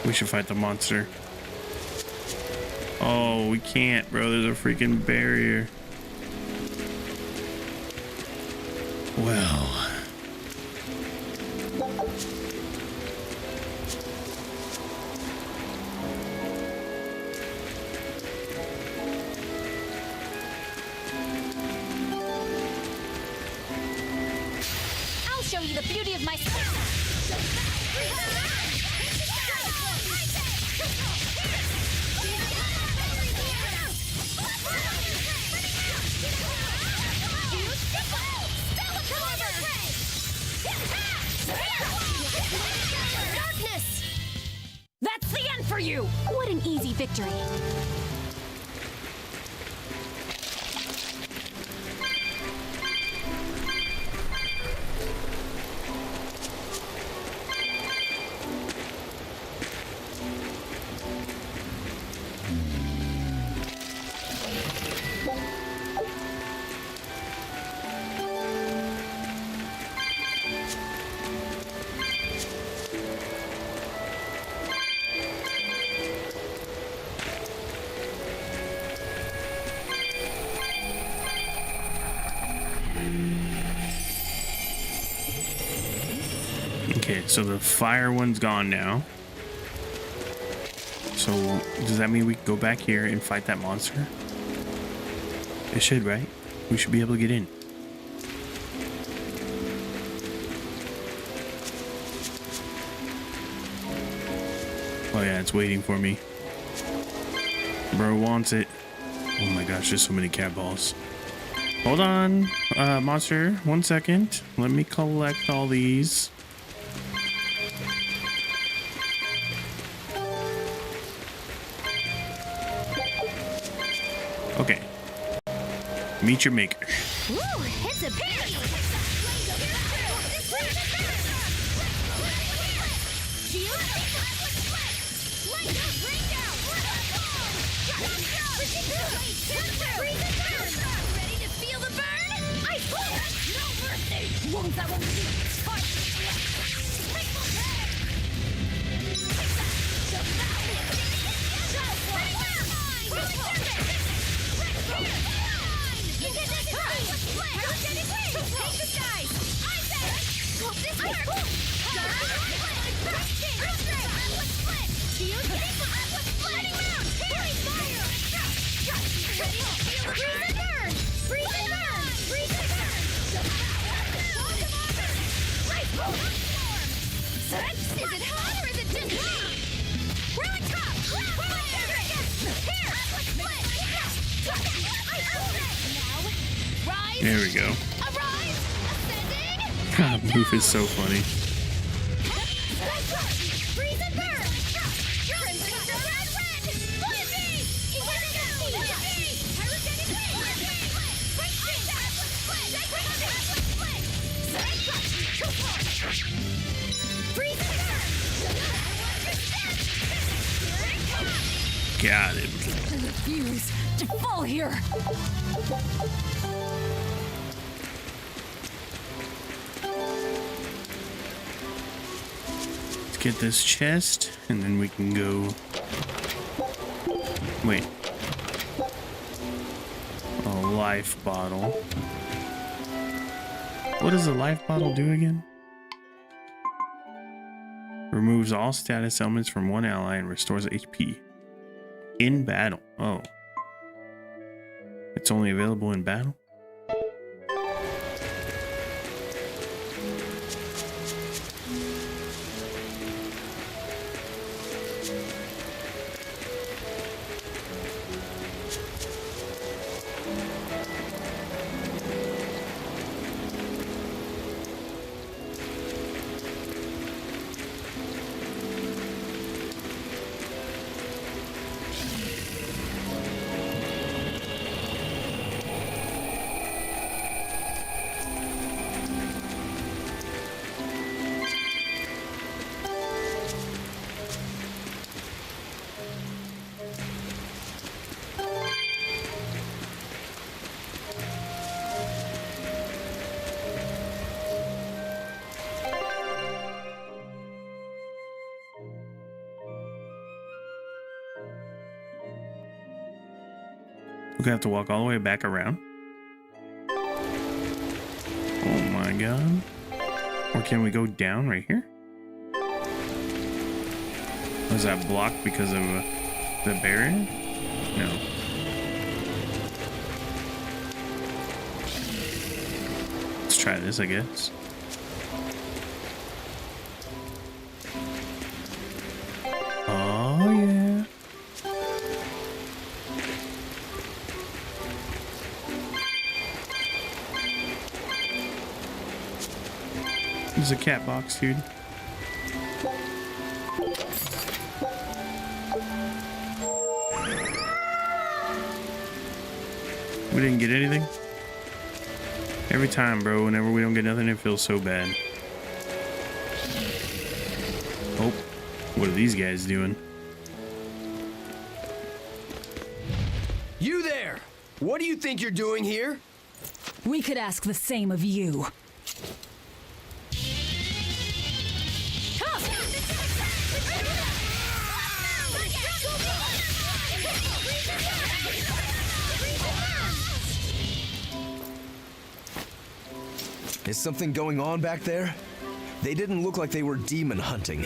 We should fight the monster. Oh, we can't, bro. There's a freaking barrier. Well. I'll show you the beauty of my darkness. That's the end for you. What an easy victory. Okay, so the fire one's gone now. So does that mean we can go back here and fight that monster? It should, right? We should be able to get in. Oh yeah, it's waiting for me. Bro wants it. Oh my gosh, there's so many cat balls. Hold on, monster. 1 second. Let me collect all these. Okay. Meet your maker. Woo, it's a pain. Ready to feel the burn? I no mercy. Won't that won't be Is it hot or is it just me? We're on top! Here! There we go. God, Move is so funny. Got it. I refuse to fall here. Let's get this chest, and then we can go. Wait. A life bottle. What does a life bottle do again? Removes all status elements from one ally and restores HP. In battle. Oh. It's only available in battle? We're gonna have to walk all the way back around. Oh my god. Or can we go down right here? Was that blocked because of the barrier? No. Let's try this, I guess. Oh yeah. There's a cat box, dude. We didn't get anything? Every time, bro, whenever we don't get nothing, it feels so bad. Oh, what are these guys doing? You there! What do you think you're doing here? We could ask the same of you. Is something going on back there? They didn't look like they were demon hunting.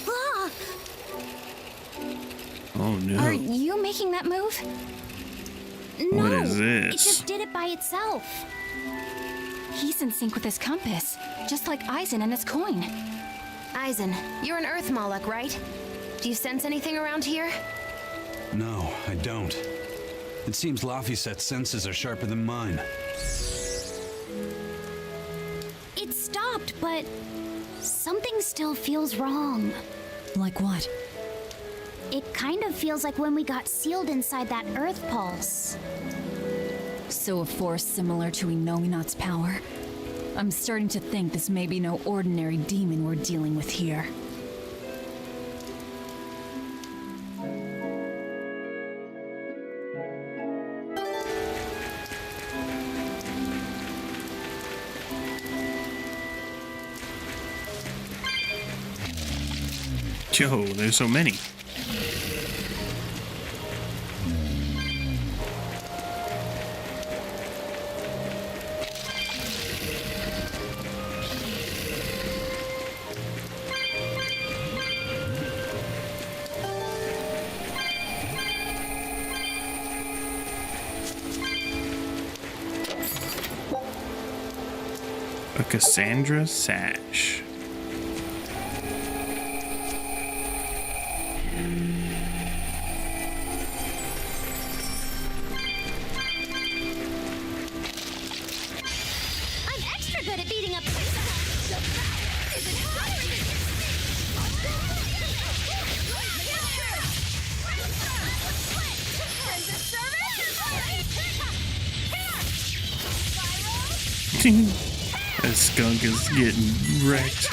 Ah! Oh no. Are you making that move? What No, is it this? just did it by itself. He's in sync with his compass, just like Eisen and his coin. Eisen, you're an Earth Moloch, right? Do you sense anything around here? No, I don't. It seems Laphicet's senses are sharper than mine. It stopped, but something still feels wrong. Like what? It kind of feels like when we got sealed inside that Earth Pulse. So a force similar to Inominat's power? I'm starting to think this may be no ordinary demon we're dealing with here. Joe, there's so many. A Cassandra sash. That skunk is getting wrecked.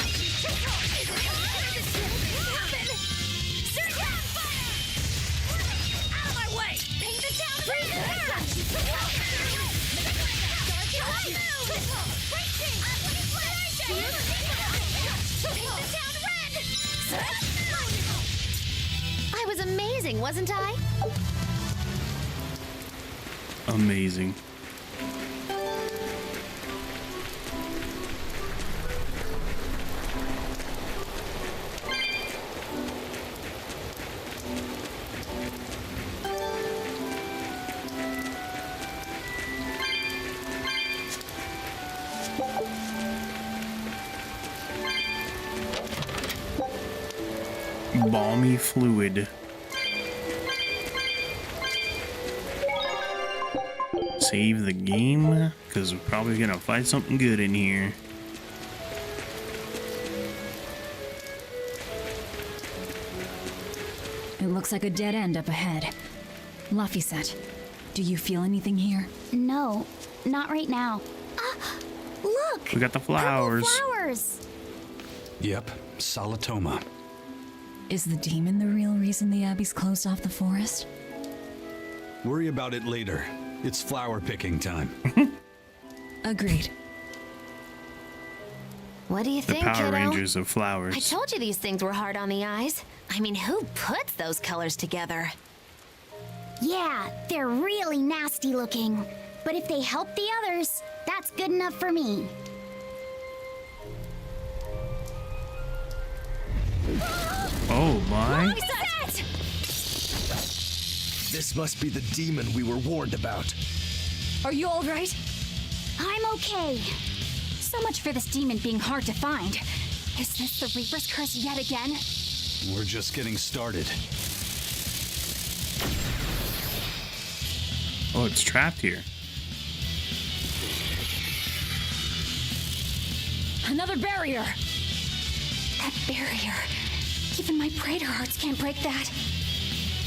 I was amazing, wasn't I? Amazing. Balmy fluid. Save the game, because we're probably gonna find something good in here. It looks like a dead end up ahead. Laphicet, do you feel anything here? No, not right now. Look! We got the flowers. Flowers! Yep, Solitoma. Is the demon the real reason the Abbey's closed off the forest? Worry about it later. It's flower picking time. Agreed. What do you The think, Power kiddo? Rangers of flowers. I told you these things were hard on the eyes. I mean, who puts those colors together? Yeah, they're really nasty looking. But if they help the others, that's good enough for me. Oh my. This must be the demon we were warned about. Are you all right? I'm okay. So much for this demon being hard to find. Is this the Reaper's curse yet again? We're just getting started. Oh, it's trapped here. Another barrier! That barrier. Even my praetor hearts can't break that.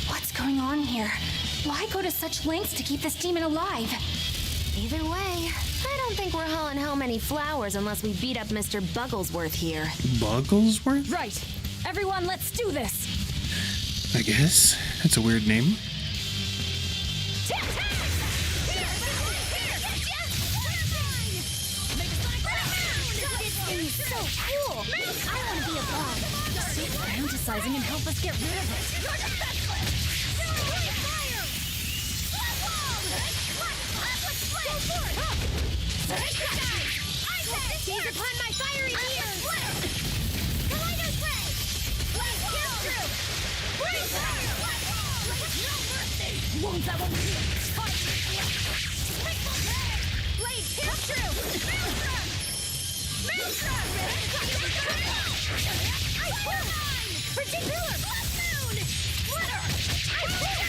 What's going on here? Why go to such lengths to keep this demon alive? Either way, I don't think we're hauling home any flowers unless we beat up Mr. Bugglesworth here. Bugglesworth? Right. Everyone, let's do this! I guess. That's a weird name. This is so cool! I want to be a bug. Stop fantasizing and help us get rid of it. Gaze upon my fiery ears! Collider's ray! Wounds that won't heal. Blade pierce through! Maelstrom! Ice Worm! Printing Pillar! Blood Moon! Splitter! Ice Worm!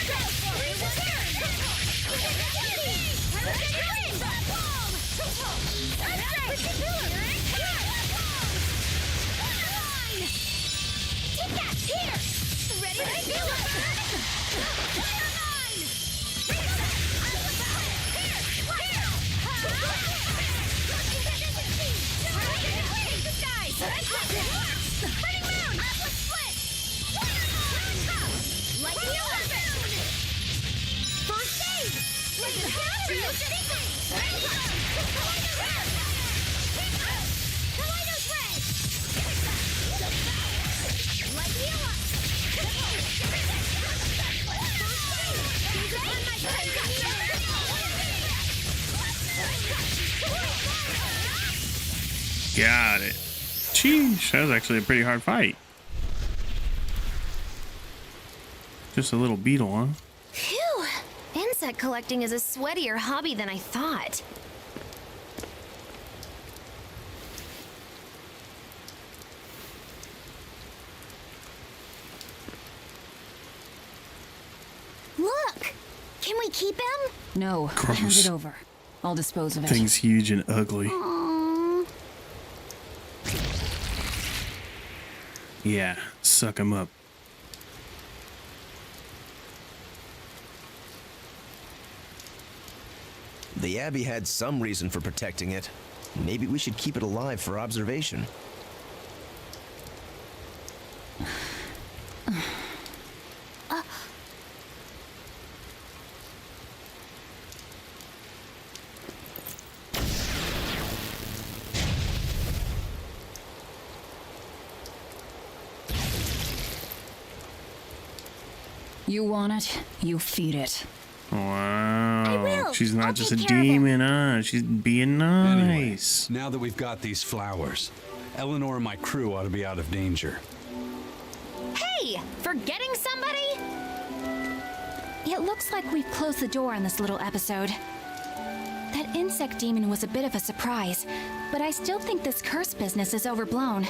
Take that! Here! Ready to feel it! Got it. Sheesh, that was actually a pretty hard fight. Just a little beetle, huh? Phew! Insect collecting is a sweatier hobby than I thought. Look! Can we keep him? No, Gross. hand it over. I'll dispose of it. Thing's huge and ugly. Aww. Yeah, suck him up. The Abbey had some reason for protecting it. Maybe we should keep it alive for observation. You want it, you feed it. Wow. She's not just a demon, huh? She's being nice. Anyway, now that we've got these flowers, Eleanor and my crew ought to be out of danger. Hey! Forgetting somebody? It looks like we've closed the door on this little episode. That insect demon was a bit of a surprise, but I still think this curse business is overblown.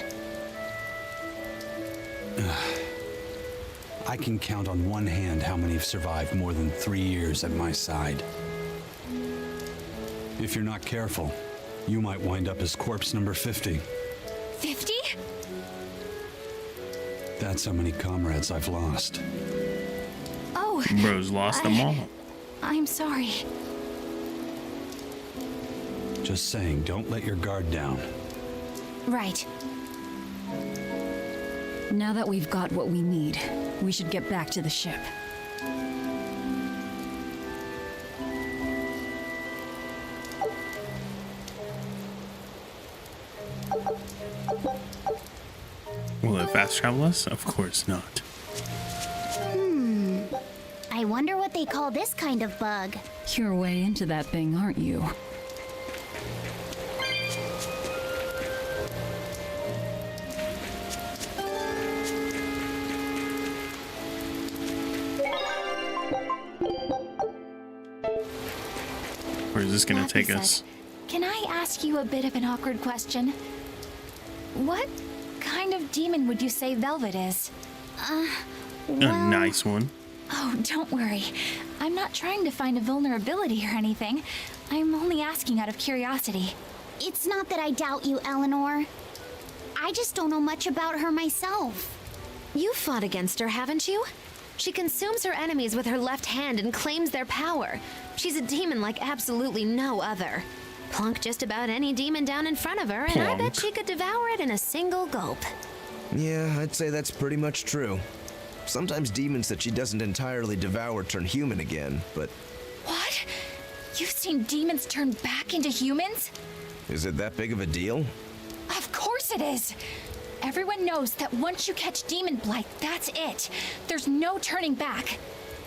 I can count on one hand how many have survived more than 3 years at my side. If you're not careful, you might wind up as corpse number 50. 50? That's how many comrades I've lost. Oh. Bro's lost them all. I'm sorry. Just saying, don't let your guard down. Right. Now that we've got what we need, we should get back to the ship. Will it fast travel us? Of course not. I wonder what they call this kind of bug. You're way into that thing, aren't you? Where is this going to take Lapis us? said, "Can I ask you a bit of an awkward question? What kind of demon would you say Velvet is?" A nice one. Oh, don't worry. I'm not trying to find a vulnerability or anything. I'm only asking out of curiosity. It's not that I doubt you, Eleanor. I just don't know much about her myself. You fought against her, haven't you? She consumes her enemies with her left hand and claims their power. She's a demon like absolutely no other. Plunk just about any demon down in front of her, and I bet she could devour it in a single gulp. Yeah, I'd say that's pretty much true. Sometimes demons that she doesn't entirely devour turn human again, but What? You've seen demons turn back into humans? is it that big of a deal? Of course it is! Everyone knows that once you catch demon blight, that's it. There's no turning back.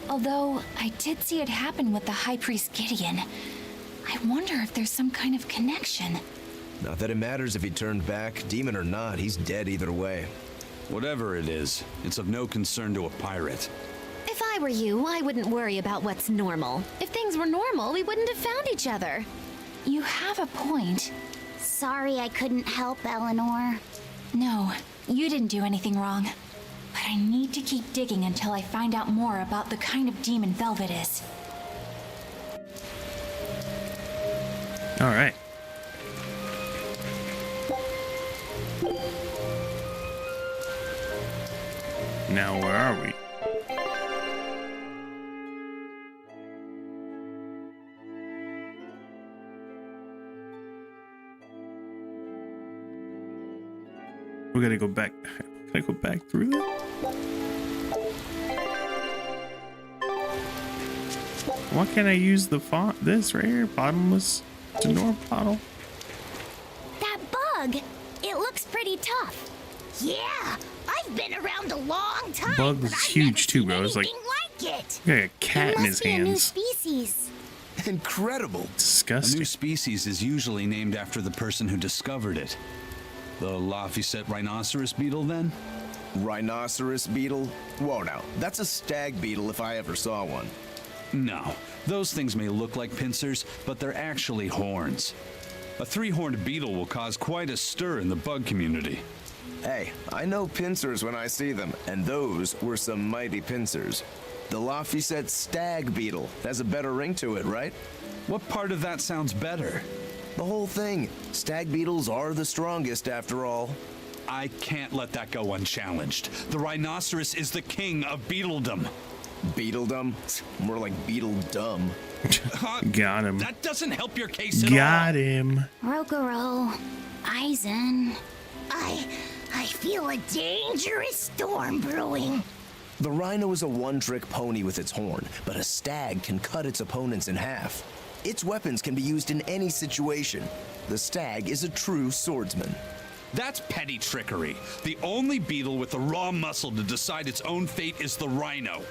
Although, I did see it happen with the High Priest Gideon. I wonder if there's some kind of connection. Not that it matters if he turned back, demon or not, he's dead either way. Whatever it is, it's of no concern to a pirate. If I were you, I wouldn't worry about what's normal. If things were normal, we wouldn't have found each other. You have a point. Sorry I couldn't help, Eleanor. No, you didn't do anything wrong. But I need to keep digging until I find out more about the kind of demon Velvet is. All right. Now, where are we? We gotta go back. Can I go back through that? Why can't I use the font? This right here, bottomless to normal bottle. That bug, it looks pretty tough. Yeah, I've been around a long time. Bug is huge too, bro. It's like, like it. got a cat in his It must be a new hands. species. Incredible. Disgusting. A new species is usually named after the person who discovered it. The Laphicet rhinoceros beetle, then? Rhinoceros beetle? Whoa, now. That's a stag beetle if I ever saw one. No. Those things may look like pincers, but they're actually horns. A three-horned beetle will cause quite a stir in the bug community. Hey, I know pincers when I see them, and those were some mighty pincers. The Laphicet stag beetle has a better ring to it, right? What part of that sounds better? The whole thing. Stag beetles are the strongest, after all. I can't let that go unchallenged. The rhinoceros is the king of beetledom. Beetledom? More like beetledum. Got him. That doesn't help your case at Got him. Rokuro, Aizen. I feel a dangerous storm brewing. The rhino is a one-trick pony with its horn, but a stag can cut its opponents in half. Its weapons can be used in any situation. The stag is a true swordsman. That's petty trickery. The only beetle with the raw muscle to decide its own fate is the rhino.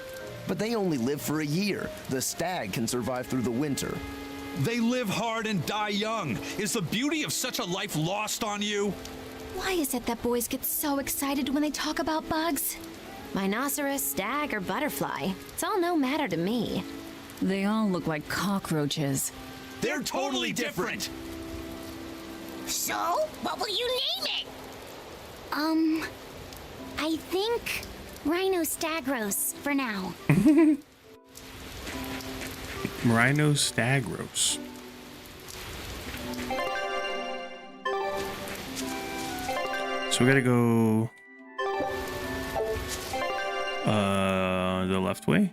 But they only live for a year. The stag can survive through the winter. They live hard and die young. Is the beauty of such a life lost on you? Why is it that boys get so excited when they talk about bugs? Rhinoceros, stag, or butterfly. It's all no matter to me. They all look like cockroaches. They're totally different. So, what will you name it? I think Rhinostagros for now. Rhinostagros. So we gotta go the left way.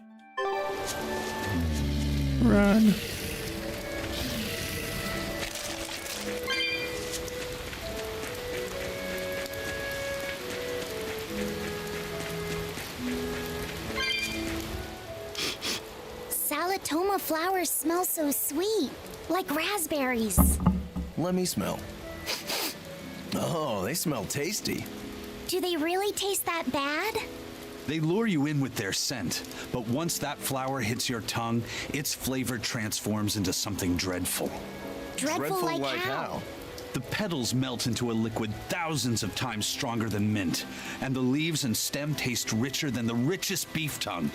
Run. Salatoma flowers smell so sweet, like raspberries. Let me smell. Oh, they smell tasty. Do they really taste that bad? They lure you in with their scent, but once that flower hits your tongue, its flavor transforms into something dreadful. Dreadful like how? The petals melt into a liquid thousands of times stronger than mint, and the leaves and stem taste richer than the richest beef tongue.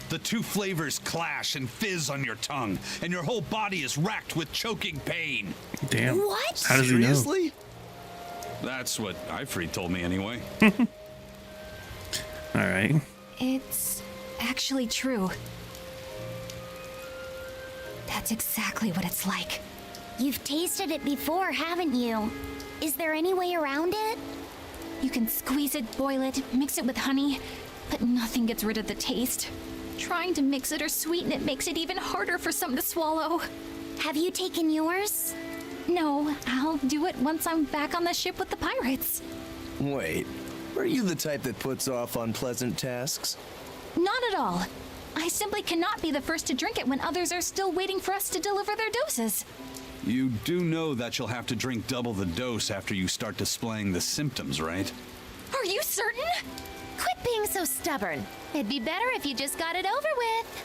The two flavors clash and fizz on your tongue, and your whole body is racked with choking pain. Damn. What? How does he know? Seriously? That's what Ifrit told me anyway. All right. It's actually true. That's exactly what it's like. You've tasted it before, haven't you? Is there any way around it? You can squeeze it, boil it, mix it with honey, but nothing gets rid of the taste. Trying to mix it or sweeten it makes it even harder for some to swallow. Have you taken yours? No, I'll do it once I'm back on the ship with the pirates. Wait, are you the type that puts off unpleasant tasks? Not at all. I simply cannot be the first to drink it when others are still waiting for us to deliver their doses. You do know that you'll have to drink double the dose after you start displaying the symptoms, right? Are you certain? Quit being so stubborn. It'd be better if you just got it over with.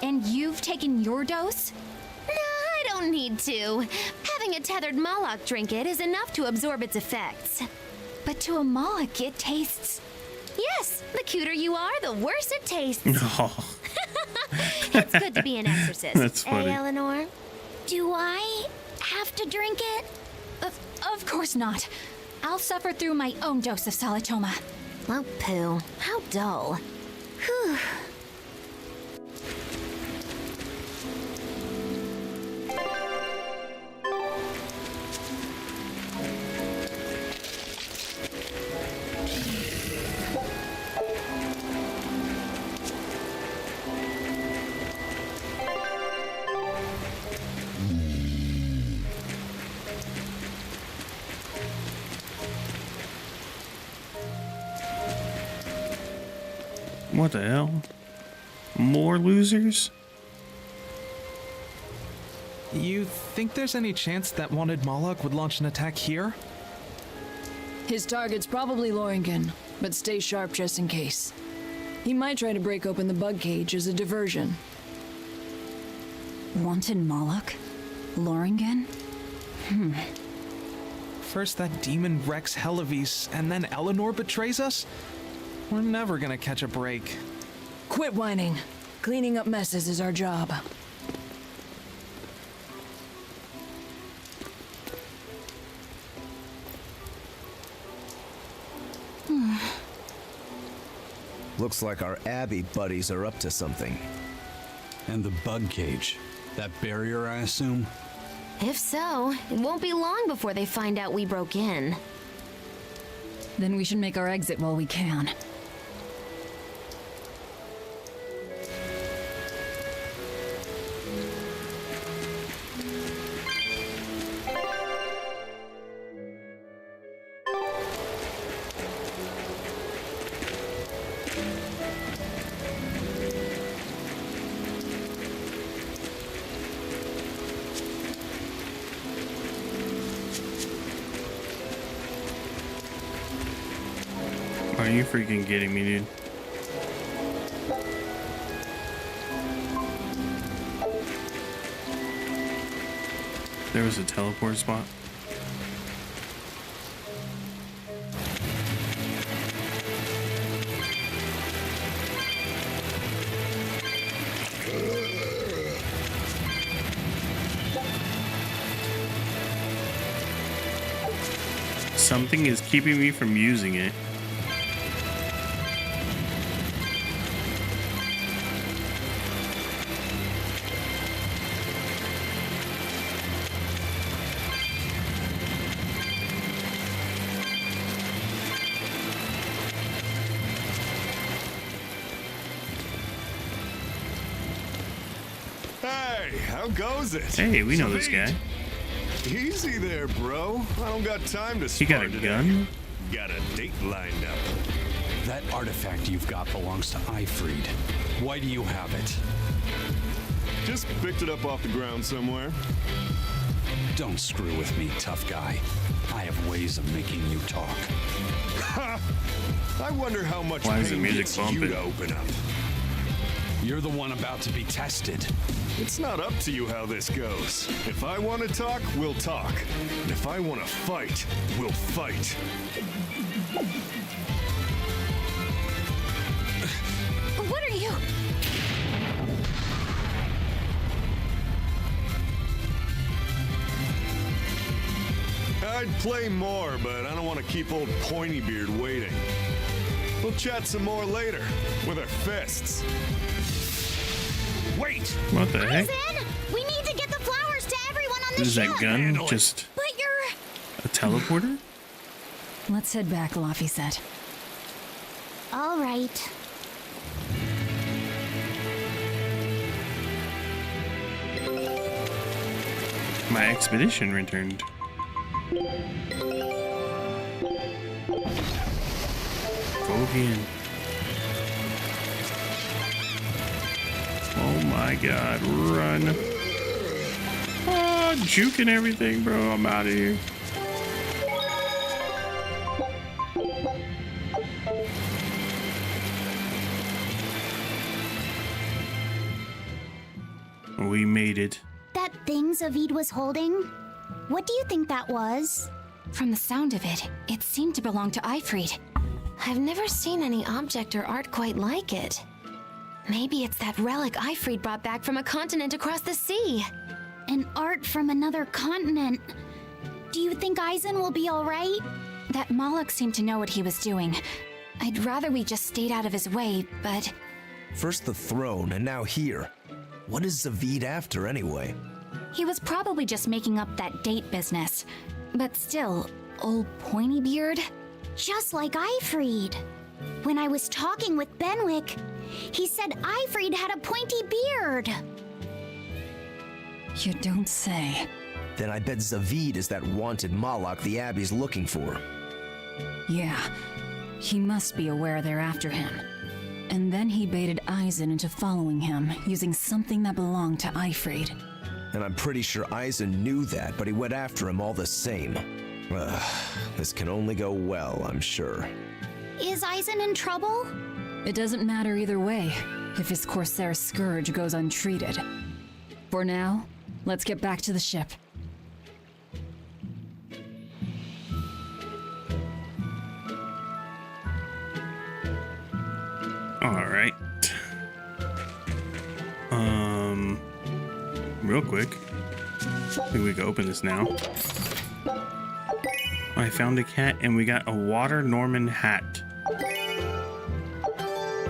And you've taken your dose? No, I don't need to. Having a tethered Moloch drink it is enough to absorb its effects. But to a Moloch, it tastes... Yes, the cuter you are, the worse it tastes. No. It's good to be an exorcist. That's funny. Eleanor? Do I have to drink it? Of course not. I'll suffer through my own dose of Salatoma. Oh, poo. How dull. Whew. What the hell? More losers? You think there's any chance that wanted Moloch would launch an attack here? His target's probably Loringen, but stay sharp just in case. He might try to break open the bug cage as a diversion. Wanted Moloch? Loringen? First that demon Rex Helavis, and then Eleanor betrays us? We're never gonna catch a break. Quit whining. Cleaning up messes is our job. Looks like our Abbey buddies are up to something. And the bug cage. That barrier, I assume? If so, it won't be long before they find out we broke in. Then we should make our exit while we can. Are you freaking kidding me, dude? There was a teleport spot. Something is keeping me from using it. Hey, how goes it? Hey, we know this guy. Easy there, bro. I don't got time to He got a gun? Got a date lined up. That artifact you've got belongs to Ifried. Why do you have it? Just picked it up off the ground somewhere. Don't screw with me, tough guy. I have ways of making you talk. I wonder how much Why is the pain music gets you bumping? to open up. You're the one about to be tested. It's not up to you how this goes. If I want to talk, we'll talk. And if I want to fight, we'll fight. What are you? I'd play more, but I don't want to keep old Pointybeard waiting. We'll chat some more later, with our fists. Wait! What the heck? Aizen, we need to get the flowers to everyone on the Is ship. that gun just But you're... a teleporter? Let's head back, Laphicet. All right. My expedition returned. Go again. Oh my god, run. Oh, juking everything, bro. I'm out of here. We made it. That thing Zavid was holding? What do you think that was? From the sound of it, it seemed to belong to Ifried. I've never seen any object or art quite like it. Maybe it's that relic Ifried brought back from a continent across the sea. An art from another continent. Do you think Aizen will be all right? That Moloch seemed to know what he was doing. I'd rather we just stayed out of his way, but... First the throne, and now here. What is Zavid after, anyway? He was probably just making up that date business. But still, old Pointybeard? Just like Ifried. When I was talking with Benwick, he said Ifried had a pointy beard. You don't say. Then I bet Zavid is that wanted Moloch the Abbey's looking for. Yeah, he must be aware they're after him. And then he baited Eisen into following him, using something that belonged to Eifried. And I'm pretty sure Eisen knew that, but he went after him all the same. This can only go well, I'm sure. Is Eisen in trouble? It doesn't matter either way, if his Corsair scourge goes untreated. For now, let's get back to the ship. All right. Real quick. I think we can open this now. I found a cat and we got a water Norman hat.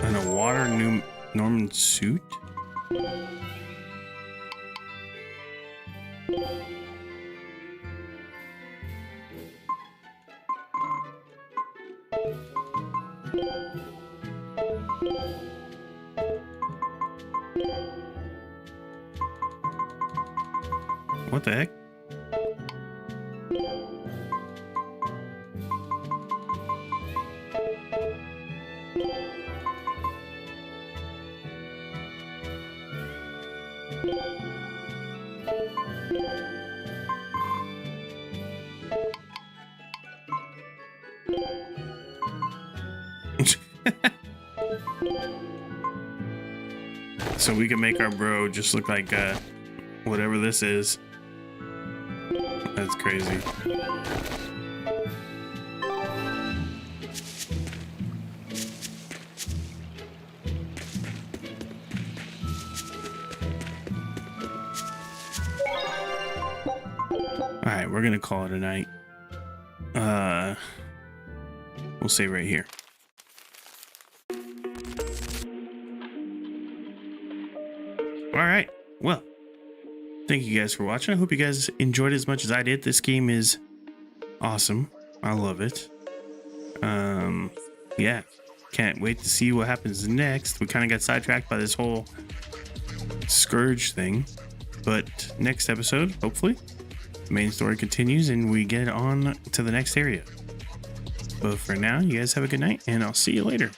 And a water Norman suit? What the heck? So we can make our bro just look like whatever this is. That's crazy. Alright, we're gonna call it a night. We'll save right here. Alright, well, thank you guys for watching. I hope you guys enjoyed as much as I did. This game is awesome. I love it. Yeah, can't wait to see what happens next. We kind of got sidetracked by this whole Scourge thing, but next episode, hopefully, the main story continues and we get on to the next area. But for now, you guys have a good night and I'll see you later.